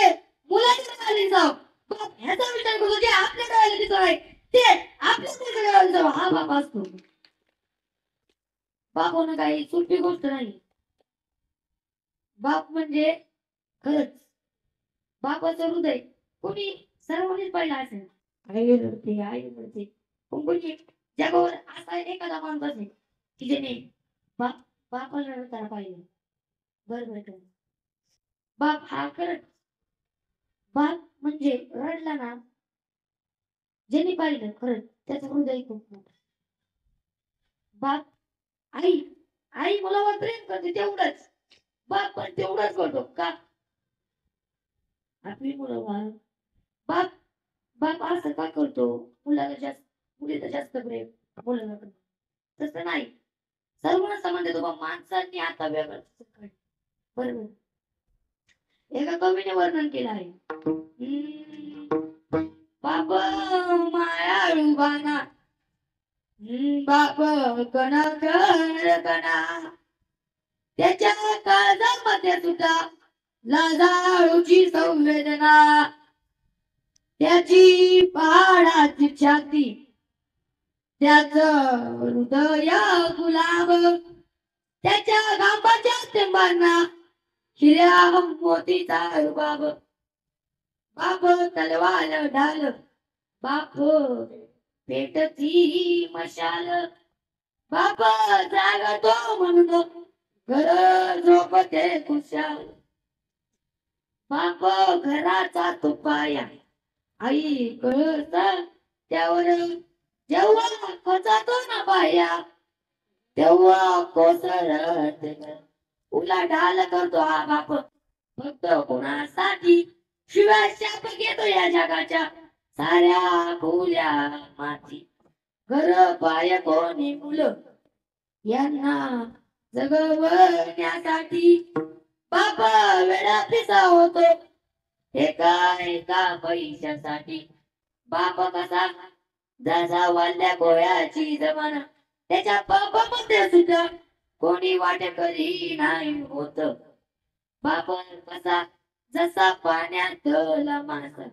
मुलाच्या डोळ्याला दिसावं. बाप ह्याचा विचार करतो, जे आपल्या डोळ्याला दिसत आहे ते आपल्या डोळ्याला दिसावं. हा बाप असतो. बाप होणं काही सोपी गोष्ट नाही. बाप म्हणजे खरंच बापाचं हृदय कोणी सर्वांनीच पाहिलं असेल. आई रडते. पण कोणी जगावर असा एखादा माणूस असेल की ज्याने बाप बापाला रडताना पाहिलं. बरोबर का? बाप हा खरंच बाप म्हणजे रडला ना, ज्यांनी पाहिलं खरंच त्याचं हृदय खूप मोठं. बाप आई आई मुलावर प्रेम करते तेवढंच, बाप पण तेवढंच करतो का? आपली मुलं बाळ बाप बाप असं का करतो? मुलीला जास्त प्रेम मुलाला करतो. तसं नाही. सर्वांना समान देतो, बा माणसांनी आता वेगळं बरोबर. एका कवीने वर्णन केलं आहे. बाप मायाळू बाना, बाप कणा त्याच्या काळजामध्ये सुद्धा लाजाळूची संवेदना, त्याची पहाडाची छाती, त्याच हृदय गुलाब, त्याच्या गांबाच्या थेंबांना हिऱ्या मोतीचा रुबाब. बाप तलवार ढाल, बाप पेटती मशाल, बाप जागतो म्हणून घर झोपते खुशाल. बाप घराचा तो पाया, आई कळत त्यावर जेव्हा खचातो ना पाया, तेव्हा कोसळत उलाढाल करतो हा बाप फक्त कोणासाठी. शिवाय शाप घेतो या जगाच्या साऱ्या खुल्या माती. घर पाय कोणी मुलं यांना जगवण्यासाठी, बाप वेळा पिसा होतो हे काय का पैशासाठी. बाप कसा जसा वाल्या गोळ्याची जमान, त्याच्या बापामध्ये सुद्धा कोणी वाटेकरी नाही होत. बाप कसा जसा पाण्यातला मासा,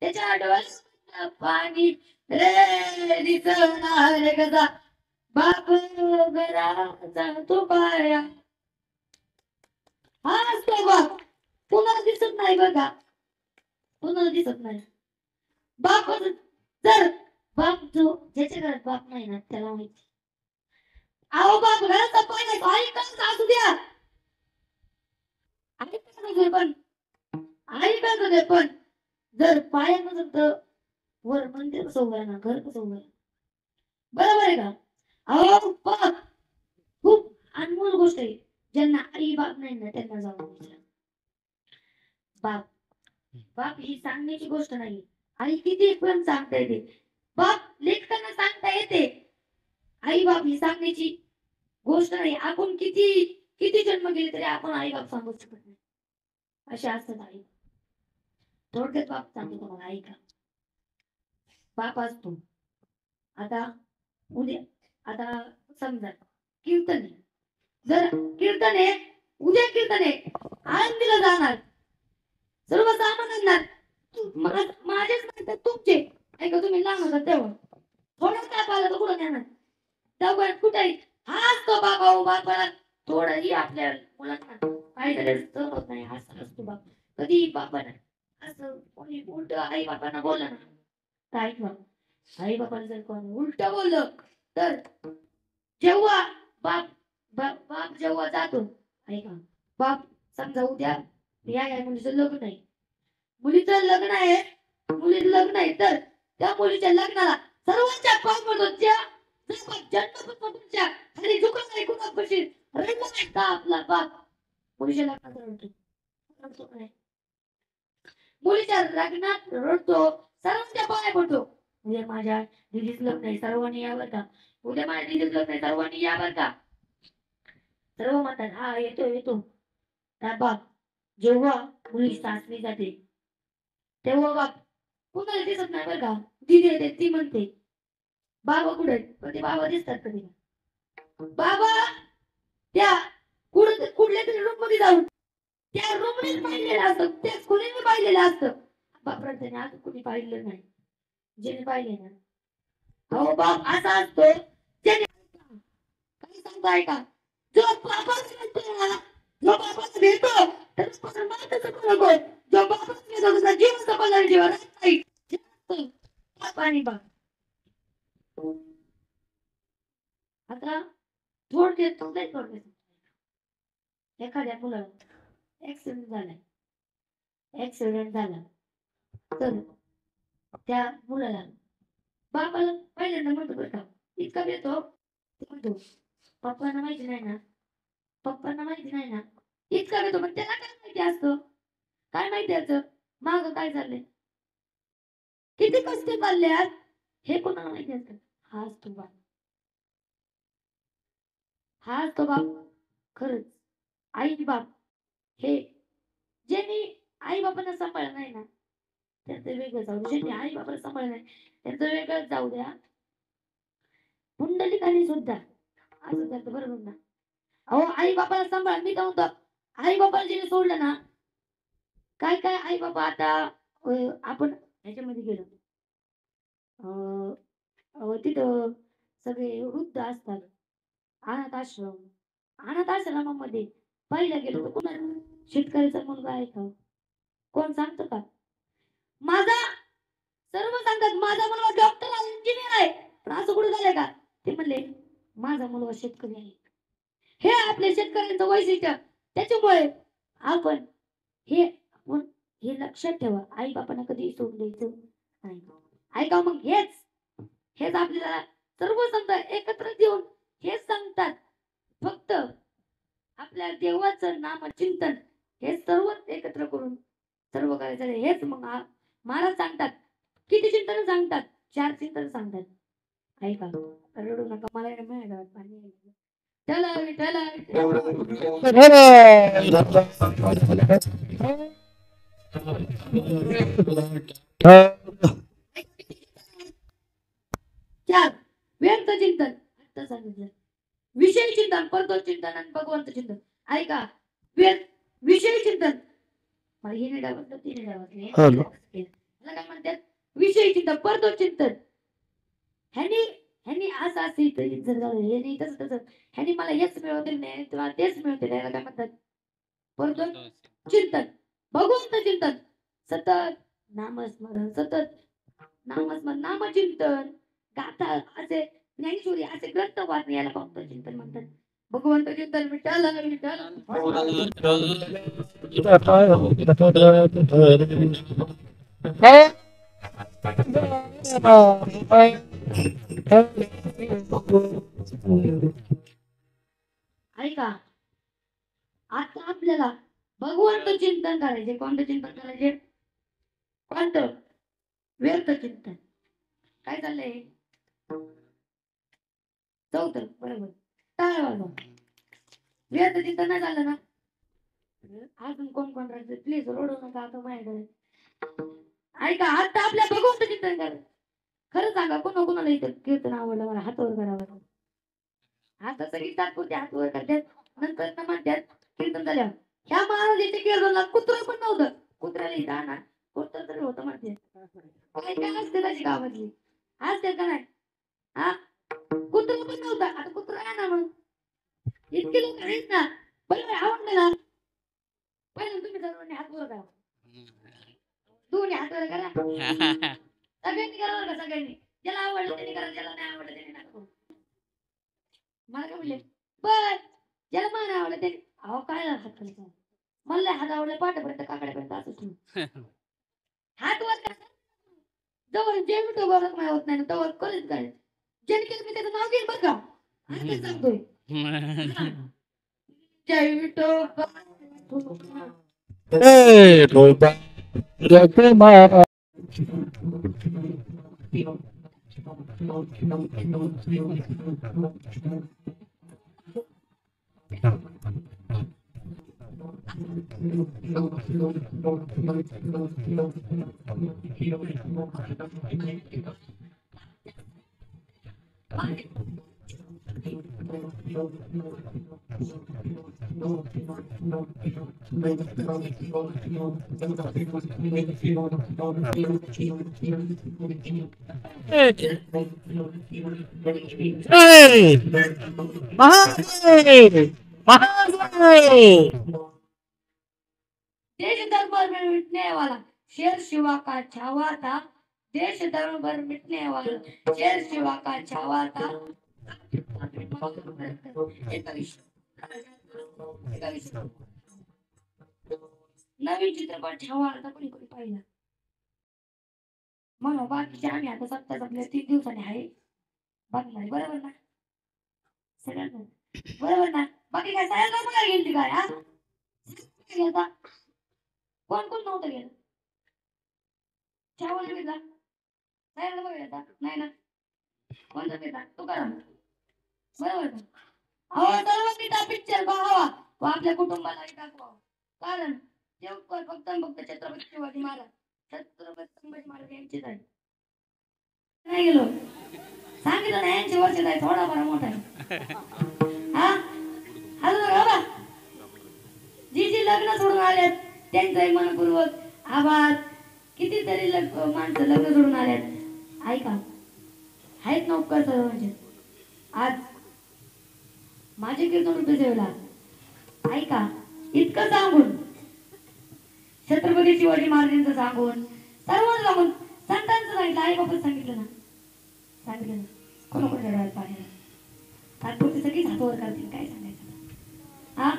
त्याच्या डोळ्यात पाणी रे दिसणार कसा. बाप घराचा तो पाया, हा असतो बाप. पुन्हा दिसत नाही बघा, पुन्हा दिसत नाही. बाप जर बाप जो ज्याच्या घरात बाप नाही ना त्याला माहिती. अहो बाप घराचा पाय आई कसं असू द्या, आई कसं असू दे पण, आई कसं असू दे पण, जर पाया नसेल तर वर मंदिर कसं उभं ना, घर कसं उभं, बरोबर आहे का? अहो बाप खूप अनमोल गोष्ट आहे. ज्यांना आई बाप नाही ना त्यांना जाऊन विचारा. बाप बाप ही सांगण्याची गोष्ट नाही. आई किती पण सांगता येते, बाप लेकरांना सांगता येते. आई बाप ही सांगण्याची गोष्ट नाही. आपण किती किती जन्म गेले तरी आपण आई बाप सांगू शकत नाही. असे असतात आई. थोडक्यात बाप सांगतो तुम्हाला, ऐका. बाप असतो. आता उद्या, आता समजा कीर्तन आहे. जर कीर्तन आहे, उद्या कीर्तन आहे, आळंदीला जाणार, सर्व सामान आणणार, माझेच नाही तर तुमचे. ऐका तुम्ही लहान होता तेव्हा थोडं काय पाहिलं तर कुठं नेणार, तेव्हा कुठे हाच तो बाबा उभा करा. थोडंही आपल्या मुलांना काहीतरी सहन होत नाही, असं असतो बाप. कधी बापानं असं कोणी उलट आई बापांना बोललं ना तर ऐकवा, आई बापाला जर कोणी उलट बोललं तर जेव्हा बाप बाप जेव्हा जातो, ऐका, बाप समजा उद्या या मुलीचं लग्न आहे, मुलीचं लग्न आहे, मुलीचं लग्न आहे, तर त्या मुलीच्या लग्नाला सर्वांच्या पाय पडतो. त्या जन्मपत्राच्या खाली झुकत नाही कुणापाशी, रडला नाही का आपला बाप मुलीच्या लग्नात रडतो, रडतो का नाही? मुलीच्या लग्नात रडतो, सर्वांच्या पाया पडतो. उद्या माझ्या दिदीच लग्न आहे, सर्वांनी या बरं का. उद्या माझ्या दिदीच लग्न आहे, सर्वांनी या बरं का. सर्व म्हणतात हा येतो येतो. त्या बाप जेव्हा मुली सासरी जाते तेव्हा बाप कुणाला दिसत नाही बरं का. दिदी येते ती म्हणते बाबा कुठे, पण ते बाबा दिसतात कधी. बाबा त्या कुठल्या तरी रूम मध्ये जाऊन त्या रूमनेच पाहिलेलं असतं, त्या खोलीने पाहिलेलं असतं. बापरा त्याने अजून कुणी पाहिलेलं नाही. ज्याने पाहिले ना, अहो बाप असा असतो ज्याने, काही सांगताय का, जो बापाच म्हणतो ना, जो बापाच भेटतो तर माताचं नको, जो बापाच भेटतो त्याचा जीव सफल जीवन नाही. बाप आणि बाप. आता थोडक्यात थोडक्यात एखाद्या मुलाला ऍक्सिडेंट झालाय, ऍक्सिडेंट झाला तर त्या मुलाला बापाला पहिल्यांदा म्हणतो बरं का, इतका भेटतो म्हणतो पप्पांना माहिती नाही ना, पप्पांना माहिती नाही ना, इतका भेटतो. पण त्याला काय माहिती असतं, काय माहिती असतं माग काय चाललंय, किती कष्ट चालल्यात हे कोणाला माहिती असतं. हाच तो बाप, हाच तो बाप. खरंच आई बाप हे, ज्यांनी आई बापांना सांभाळलं नाही ना त्यांचं वेगळं जाऊ द्या, ज्यांनी आई बापाला सांभाळलं नाही त्यांचं वेगळंच जाऊ द्या. पुंडलिकाने सुद्धा असं झालं बरोबर ना. अहो आई बापाला सांभाळ, मी काय म्हणतो, आई बापाला जिने सोडलं ना, काय काय आई बाबा आता आपण ह्याच्यामध्ये गेलो, अं, तिथं सगळे वृद्ध असतात, अनाथ आश्रम, अनाथ आश्रमामध्ये पहिला गेलो तर कुणा शेतकऱ्याचा मुलगा आहे का, कोण सांगतो का? माझा, सर्व सांगतात माझा मुलगा डॉक्टर आहे, इंजिनियर आहे, पण असं कुठे झालंय का? ते म्हणले माझा मुलगा शेतकरी आहे. हे आपल्या शेतकऱ्यांचं वैशिष्ट्य. त्याच्यामुळे आपण हे आपण हे लक्षात ठेवा, आई बापांना कधी सोडून द्यायचं नाही. ऐका मग हेच हेच आपल्याला सर्व संत एकत्र येऊन हेच सांगतात, फक्त आपल्या देवाचं नाम चिंतन हे सर्व एकत्र करून सर्व करायचं हेच. मग महाराज सांगतात, किती चिंतन सांगतात, 4 चिंतन सांगतात. ऐका, रडू नका, मला मिळालं पाणी. चला चला चार व्यर्थ चिंतन आता सांगितलं, विषय चिंतन, परतो चिंतन आणि भगवंत चिंतन. ऐका, विषय चिंतन, मला हे नाही डावत ते नाही डावत मला काय म्हणतात, विषय चिंतन, परतो चिंतन. ह्यानी ह्यानी असं असं इथं झालं, हे नाही तसं तसं, ह्यानी मला हेच मिळवते नाही तुला तेच मिळवते नाही, काय म्हणतात परतो चिंतन, भगवंत चिंतन, सतत नामस्मरण, सतत नामस्मरण, नामचिंतन, गाथा असे ज्ञानेश्वरी असे ग्रंथ वाचणे याला भक्त चिंतन म्हणतात. भगवंत चिंतन विठ्ठल विठ्ठल ऐका आता आपल्याला भगवंत चिंतन करायचे. कोणतं चिंतन करायचे? कोणतं? व्यर्थ चिंतन. काय चाललंय? चौथं बरोबर. टाळ वाजवा. व्यर्थ चिंतन नाही झालं ना? अजून कोण कोण राहायचं प्लीज रडू नका आता माझ्याकडे. ऐका आता आपल्या भगवंत चिंतन करा. खरं सांगा कोणाला इथं कीर्तन आवडलं? मला हातवर करावं. आता सगळी तात्पुरते हातवर करतात नंतर न म्हणतात कीर्तन झाल्यावर ह्या महाराजांच्या कीर्तनात कुत्र पण नव्हतं. कुत्र्याला इथं आणा कुत्र तरी होतं म्हणते. काय काय असते त्याची गावातली असते का नाही? हा कुत्र पण नव्हतं. आता कुत्र आहे ना मग इतके लोक आहेत ना. बरोबर आवडलं ना? पहिलं तुम्ही सर्वांनी हातवर करा. दोन्ही हातवर करा. सगळ्यांनी करा बरं का. सगळ्यांनी ज्याला आवडलं त्यांनी करा. ज्याला नाही आवडलं त्यांनी नका करू. मला काय म्हणले बर ज्याला मन आवडलं ते अहो काय हात करायचा. मला हात आवडला पाठापर्यंत काकड्यापर्यंत असं हात वर करा. जवळ जे विठो बरोबर नाही होत नाही ना तवर करेच काय. ज्याने केलं मी त्याचं नाव घेईन बरं का. आणि सांगतोय जय विठो देश धर्म मिटने वाला शेर शिवा का छावा था. देश धर्म मिटने वाला शेर शिवा का छावा था. नवीन चित्रपट छावा आता कोणी कोणी पाहिला म्हणून बाकीचे आम्ही आता सप्ताह आपल्या 3 दिवसांनी आहे बघणार. बरोबर ना? सगळ्यांना बरोबर ना? बाकी काय सगळ्यांना बघायला गेली काय? हा गेलता कोण कोण नव्हतं गेलं? छावा गेला सगळ्यांना बघायला नाही ना? कोणता गेला? तू करा बरोबर ना? अहो सर्वांनी पिक्चर बघावा व आपल्या कुटुंबालाही दाखवा. कारण ते फक्त छत्रपती शिवाजी महाराज छत्रपती संभाजी महाराज यांचीच आहे. नाही गेलो सांगितलं ना यांची वर्ष आहे थोडा बरा मोठा आहे. हा हॅलो बाबा जी जी लग्न सोडून आलेत त्यांचाही मनपूर्वक आभार. कितीतरी माणसं लग्न सोडून आलेत. ऐका आहेत ना उपकार सर्वांचे. आज माझे कीर्तन रुपये जेवला. ऐका इतकं सांगून छत्रपती शिवाजी महाराजांचं सांगून सर्व सांगून संतांचं सांगितलं. आई बाबा सांगितलं ना? सांगितलं ना? कोणाकोणत्या डोळ्यात पाहिजे तात्पुरती सगळीच हातवर करतील. काय सांगायचं? हा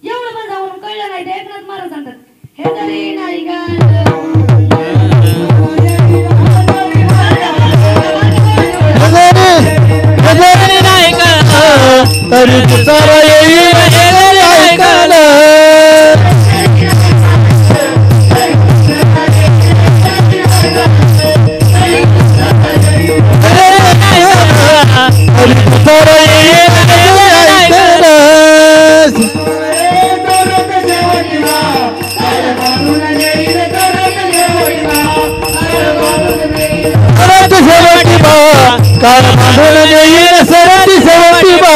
एवढं पण जाऊन कळलं नाही. ते एकनाथ महाराज सांगतात हे तरी नाही तरी तुझा कार बांधून देईल सरती सवती बा.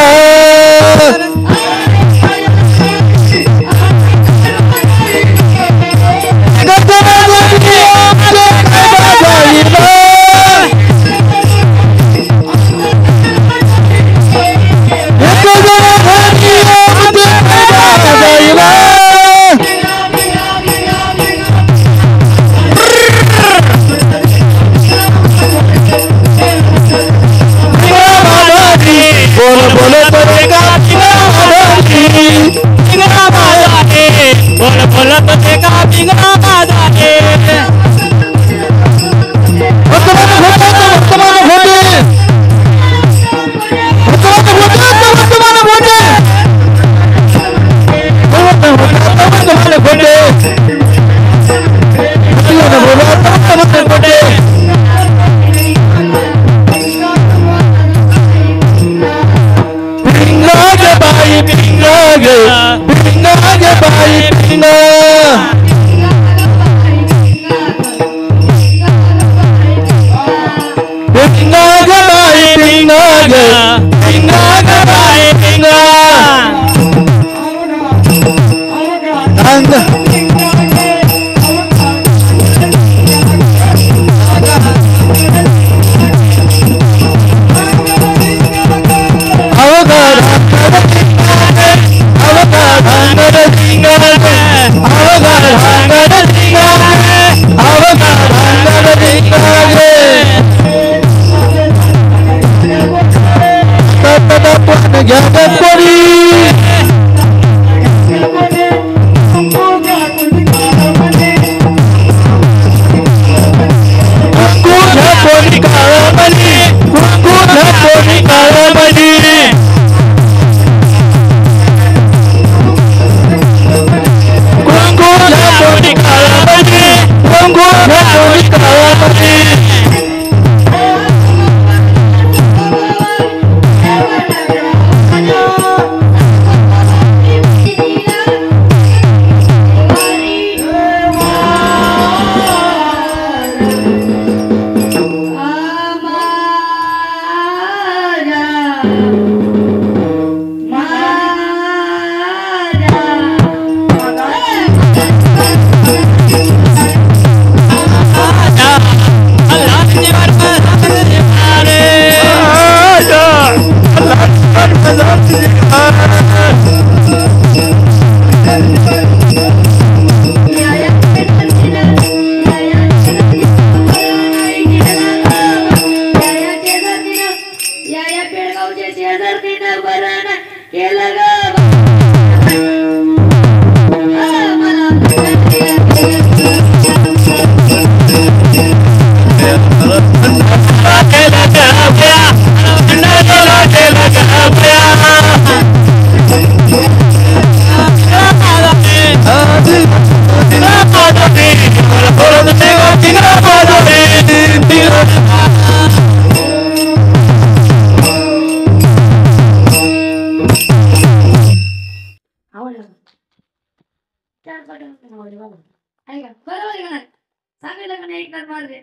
सांगितलं का नाही ऐकणार माझे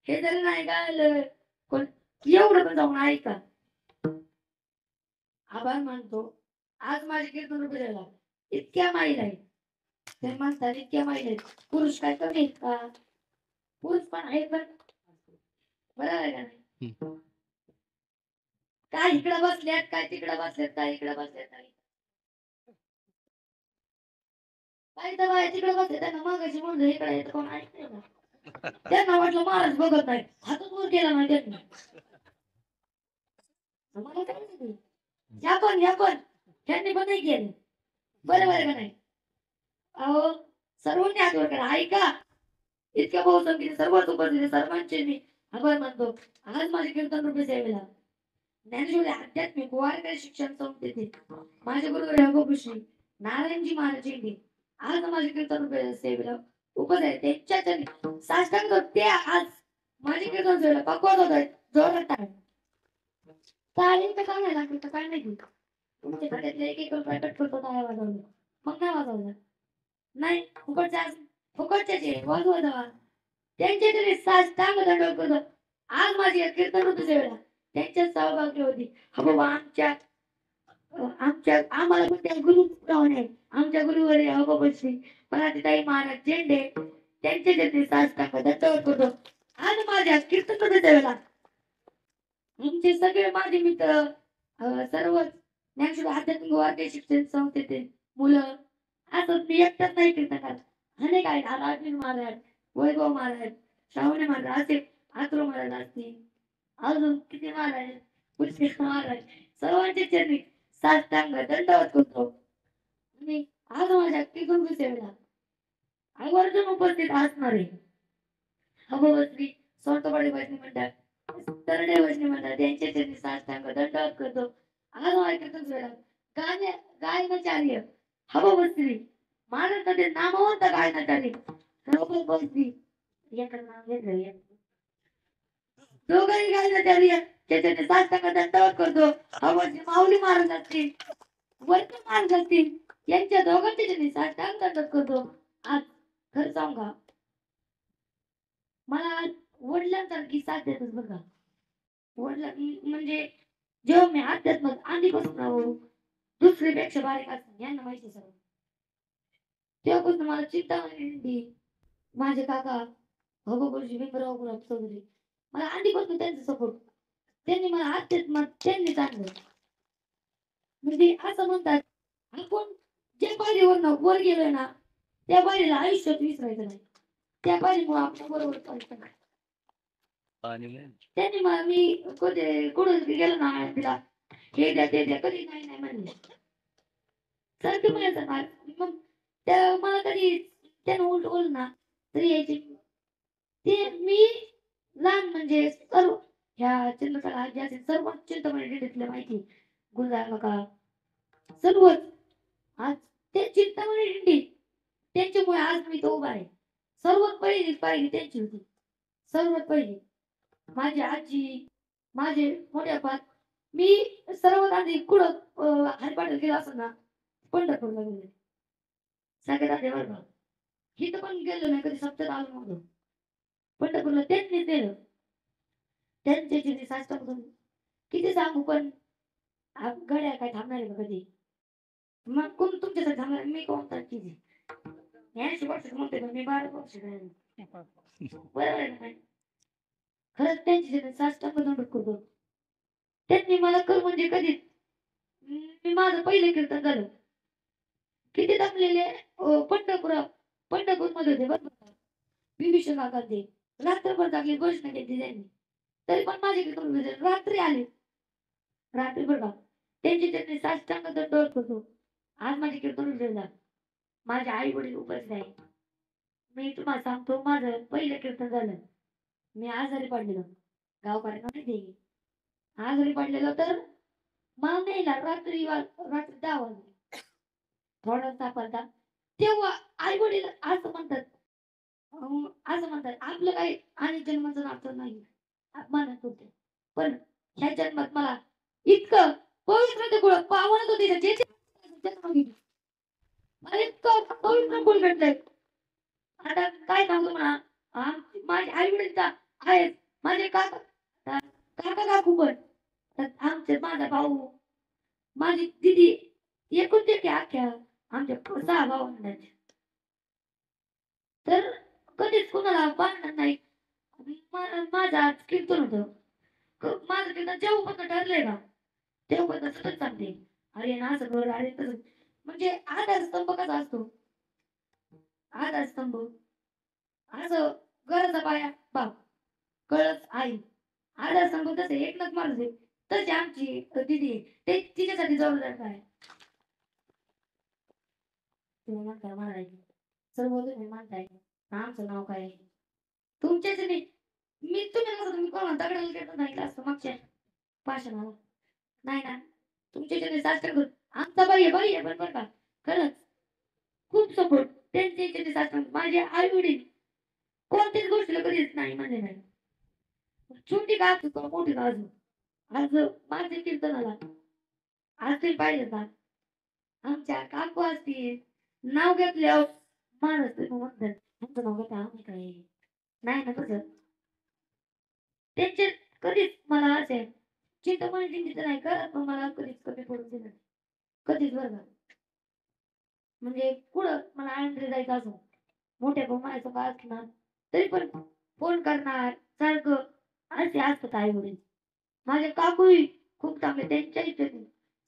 हे जरी नाही गायलं कोण एवढं पण जाऊन ऐका आभार मानतो आज माझे कीर्तन रुपये झाला इतक्या माईल आहे ते म्हणतात इतक्या माईल आहेत पुरुष काय कमी आहेत का पुरुष पण आहेत पण बरोबर आहे का नाही काय इकडे बसल्यात काय तिकडे बसल्यात काय इकडे बसल्यात नाही काय तर बाय तिकडे बसले त्यांना मागायची म्हणलं इकडे येतं कोण ऐकते का त्यांना वाटलं महाराज बघत नाही हातच वर केला नाही त्यांनी मला काय माहिती या पण त्यांनी पण नाही केलं बरोबर आहे का नाही अहो सर्वांनी हात वर करा ऐका इतक्या बहुसंख्येने सर्वच उपस्थित सर्वांचे मी आभार मानतो आज माझे कीर्तन रुपये सेवेला ज्ञानेश्वरी आध्यात्मिक वारकरी शिक्षण संस्थेतील माझे गुरुवर योगभूषणी नारायणजी महाराज आज माझे कीर्तन रुपये सेवेला उपस्थित त्यांच्या चरणी साष्टांग ते आज माझे कीर्तन सेवेला पकवत होत जोरात टाळ चालेल तर काय नाही लागली तर काय नाही तुमच्या खात्यातले एक रुपया कट करतो टाळ्या वाजवलं मग नाही वाजवलं नाही फुकटचे वाजवा त्यांच्या तरी साष्टांग दंडवत करतो आज माझी कीर्तन रुपये सेवेला त्यांच्या सहभागी होती हा बाबा आम्हाला पण त्या गुरु आहे आमच्या गुरुवर अगोपश्री परातीताई महाराज झेंडे त्यांचे त्यांनी साष्टांग दंडवत करतो आज माझ्या कीर्तन रुपये सेवेला आमचे सगळे माझे मित्र सर्व ज्ञानेश्वर आध्यात्मिक वारकरी शिक्षण संस्थेतील मुलं असं मी एकटाच नाही कीर्तनात अनेक आहेत राजवीर महाराज वैभव महाराज श्रावणे महाराज असे आत्रो महाराज असतील अजून किती महाराज पुष्कृष्ण महाराज सर्वांचे चरणी साष्टांग दंडवत करतो आणि आज माझ्या कीर्तन सेवेला आवर्जून उपस्थित असणार आहे अभवश्री सोनतवाडी भजनी मंडळ तरडे भजनी मंडळ त्यांच्या चरणी साष्टांग दंडवत करतो आज माझ्या कीर्तन सेवेला गायनाचार्य अभवश्री महाराष्ट्रातील नामवंत गायनाचार्य सर्वश्री याकडे नाव घेतलं दोघंही गायनाचार्य त्याच्याने साष्टांग दंडवत करतो अभवश्री माऊली महाराज असतील वर्त महाराज असतील यांच्या दोघांच्या जनी साष्टांग दंडवत करतो. आज खरं सांगू का, मला आज वडिलांसारखी साथ देतच बघा. वडिला म्हणजे जेव्हा मी अध्यात्मात आधीपासून राहू दुसरीपेक्षा बारीक असते यांना माहिती सगळं. तेव्हापासून मला चिंता नाही. माझे काका भगोबरजी भीमराव गुलाब चौधरी मला आधीपासून त्यांचा सपोर्ट. त्यांनी मला अध्यात्मात त्यांनी चांगलं म्हणजे असं म्हणतात आपण ज्या पायरीवर वर गेलोय ना त्या पायरीला आयुष्यात विसरायचं नाही. त्या पायरीमुळे आपल्या बरोबर चालतं नाही. त्यांनी मला मी कुठं गेलो ना तिला हे द्या ते द्या कधी नाही नाही म्हणले. सारखं म्हणायचं ना मग त्या मला कधी त्यानं उलट बोल ना तरी यायचे. ते मी लहान म्हणजे सर्व ह्या चंद्रकला ज्या सर्व चिंतामणी दिले माहिती गुलजार का सर्वच आज ते चिंतामणी दिंडी त्यांच्यामुळे आज मी तो उभा आहे. सर्वात पहिली पाहिली त्यांची होती. सर्वात पहिली माझी आजी माझे मोठ्यापात मी सर्वात आधी कुठं हरिपाठाला गेलो असं ना पंढरपूरला गेले सगळ्यात आधी बरं. इथं पण गेलो नाही कधी सप्त्यात आलो नव्हतो. पंढरपूरला त्यांनीच दिलं. त्यांच्याची साष्टांग किती सांगू पण गड्या काय थांबणार आहे का कधी. मग कोण तुमच्यासाठी थांबणार मी कोणता किती 80 वर्ष म्हणते मी 12 वर्ष बरोबर आहे ना. खरंच त्यांची साष्टांग दंडवत करतो. त्यांनी मला कर म्हणजे कधीच मी माझं पहिलं कीर्तन झालं किती दमलेले पंढरपूर मध्ये होते बरं. विभीषण काका ते रात्रभर जागले घोषणा केली त्यांनी तरी पण माझे कीर्तन रात्री आले. रात्री बघा त्यांनी साष्टांग दंडवत करतो. आज माझे कीर्तन झालं. माझे आई वडील उपस्थित आहे. मी तुम्हाला सांगतो माझं पहिलं कीर्तन झालं. मी आजारी पडलेलो गावकऱ्यांना माहिती आजारी पडलेलो तर मला नाही रात्री 10 वाजले थोडा सापडता तेव्हा आई वडील असं म्हणतात आपलं काही आणि जन्माचं नातं नाही मानत होते. पण ह्या जन्मात मला इतकं पवित्र गुळ पावनच होते जे मला इतकं पवित्र गुळ भेटलंय. आता काय सांगतो म्हणा माझे आई वडील आहेत माझे काका काकू पण आमचे माझा भाऊ माझी दिदी एकूण ते अख्ख्या आमच्या 6 भावांना तर कधीच कोणाला भांडण नाही. माझं आज कीर्तन होतं. माझं कीर्तन जेव्हापासून ठरलंय ना तेव्हापासून सतत सांगते अरे ना असं कर अरे तसं म्हणजे आधारस्तंभ कसा असतो. आधारस्तंभ असं गरजा पाया बाप कळस आई आधारस्तंभ तसे एकनाथ महाराज तशी आमची दिदी ते तिच्यासाठी जबाबदार आहे. तुम्ही म्हणताय महाराज सर्व तुम्ही म्हणताय आमचं नाव काय आहे तुमच्याच नाही. मी तुम्ही कोणा दगडाला घेतो नाही असं मागच्या भाषणाला नाही ना तुमच्या साष्टांग आमचा बाई आहे पण बरं का खरंच खूप सपोर्ट त्यांचे साष्टांग. माझे आई वडील कोणत्याच गोष्टीला कधीच नाही म्हणजे नाही. छोटी का असतो मोठी का असो आज माझे कीर्तनाला असतील पाहिजे का आमच्या काकू असतील नाव घेतल्यावर महाराज तुम्ही म्हणतात आमचं नाव घेता आम्ही काय नाही ना तसं त्यांचे कधीच मला असे चिंतामणी दिंडीचं नाही करत पण मला कधीच कमी पडून दिलं कधीच बरं का. म्हणजे पुढं मला आनंदी जायचं असो मोठ्या भाऊ म्हणायचं का असणार तरी पण फोन करणार सारखं असे असतात आई वडील. माझे काकूही खूप चांगले त्यांच्या इथे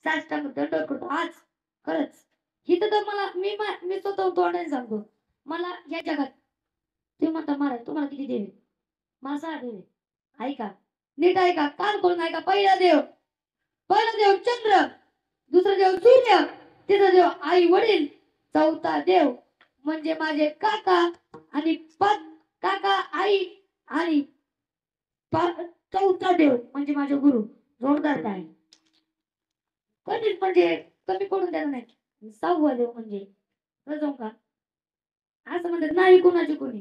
साष्टांग दंडवत करतो. आज खरंच इथं तर मला मी स्वतः तोंडाने सांगतो मला या जगात तुम्ही म्हणता महाराज तुम्हाला किती देवे मला 6 देवे ऐका नीट ऐका कान करून ऐका. पहिला देव चंद्र दुसरा देव सूर्य तिसरा देव आई वडील चौथा देव म्हणजे माझे काका आणि 5 काका आई आणि चौथा देव म्हणजे माझे गुरु जोरदार आहे. कधीच म्हणजे कमी पडून देणार नाही. 6वा देव म्हणजे रजो का असं म्हणतात नाही कुणाची कोणी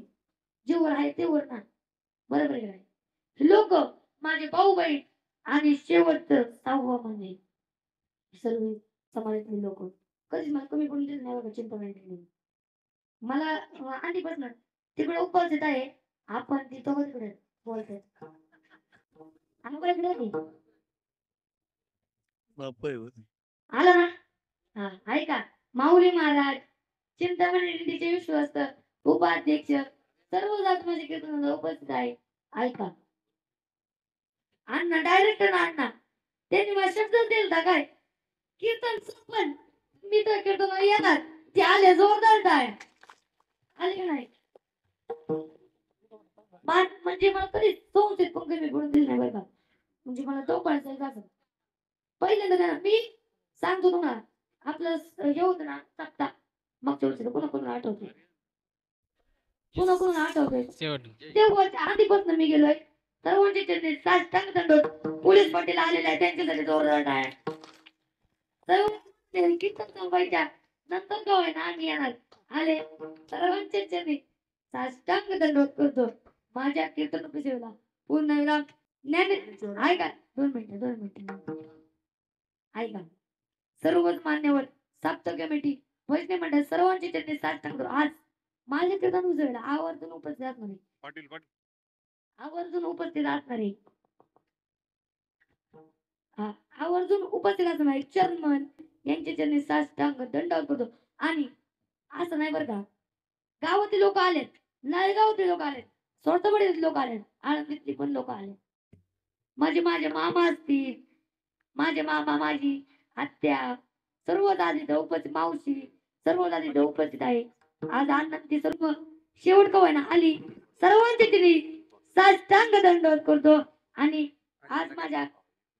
जेवर आहे तेवर ना बरोबर आहे. लोक माझे भाऊ बहीण आणि शेवटचं 6वं म्हणजे सर्व समाजातले लोक कधीच मला कमी पडून दिलं नाही बघा चिंतामणी. मला आधीपासून तिकडे उपस्थित आहे. आपण तिथं तिकडे बोलतोय आम्ही आला ना. हा ऐका, माऊली महाराज, चिंतामणी दिंडीचे विश्वस्त उपाध्यक्ष, सर्व जात माझे कीर्तनाला उपस्थित आहे. ऐका, अण्णा डायरेक्टर अण्णा त्यांनी मला शब्द दिला काय, कीर्तन संपन मी तर कीर्तन येणार. ते आले जोरदार टाळ आले का नाही. म्हणजे मला कधीच संस्थेत पण कमी पडून दिली नाही बरं का. म्हणजे मला तो पळसायचा असं पहिल्यांदा ना मी सांगतो तुम्हाला. आपलं हे होतं ना सप्ता मागच्या वर्षी कोणा आठवतोय, कोणा आठवतोय तेव्हा आधीपासून मी गेलोय. सर्वांचे चरणी साष्टांग दंडवत. पोलीस पाटील आलेले आहे, त्यांच्यासाठी जोरदार आहे. सर्व कीर्तन संपायच्या नंतर का होईना आम्ही येणार. आले सर्वांचे चरणी साष्टांग दंडवत करतो. माझ्या कीर्तन उपसेवेला पूर्ण विराम. ऐका 2 मिनिटं ऐका. सर्वच मान्यवर सप्त कमिटी वैष्णव मंडळ सर्वांची चरणी साष्टांग करू. आज माझ्या कीर्तन उपसेवेला आवर्जून उपस्थित असणारे आवर्जून उपस्थित असणारे आवर्जून उपस्थित असणारे चर्मन यांच्या चरणी साष्टांग दंडवत करतो. आणि असं नाही बरं का, गावातील लोक आलेत, नाळगावातील लोक आलेत, सोडतवाडीतील लोक आलेत, आळंदीतली पण लोक आले. माझे मामा असतील, माझे मामा, माझी आत्या, सर्व दादी उपस्थित, मावशी सर्व दादी उपस्थित आहे. आज अण्णांची सर्व शेवट का होईना आली. सर्वांची तिने साष्टांग दंडवत करतो. आणि आज माझ्या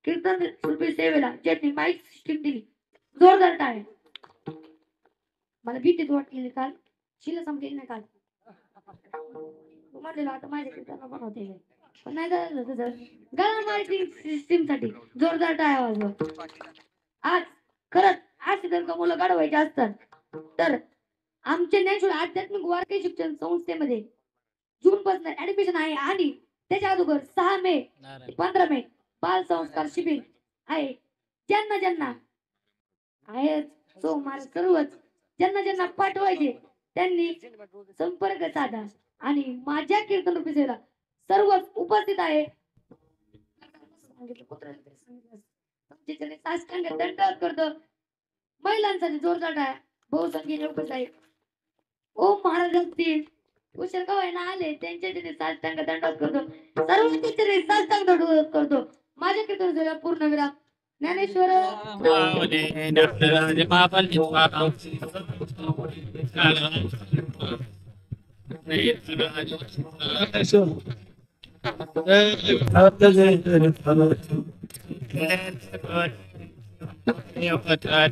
कीर्तन सेवेला ज्यांनी माईक सिस्टीम दिली, जोरदार टाळे. मला भीतीच वाटलेली काल, शिला संपलेली नाही काल. म्हटलेलं आता माझ्या कीर्तन बनवते पण नाही झालं तसं. गाणं माईक सिस्टीम साठी जोरदार टाळ्या वाजवा. आज खरंच असे जर का मुलं काढवायचे असतात तर आमच्या ज्ञानशूर आध्यात्मिक वारकरी शिक्षण संस्थेमध्ये जून पासून ऍडमिशन आहे. आणि त्याच्या अगोदर 6 मे ते 15 मे बाल संस्कार शिबिर आहे. ज्यांना आहे सोमवार सर्वच ज्यांना पाठवायचे त्यांनी संपर्क साधा. आणि माझ्या कीर्तन उपसेवेला सर्वच उपस्थित आहे. साष्टांग दंडवत करतो. महिलांसाठी जोरदार आहे. बहुसंख्येने उपस्थित आहे. ओम महाराज असतील, उशीर का होईना आले, त्यांच्या साष्टांग दंडवत करतो. सर्वांचे साष्टांग दंडवत करतो. माझ्या कीर्तन पूर्ण विराम. ज्ञानेश्वर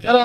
Chalo,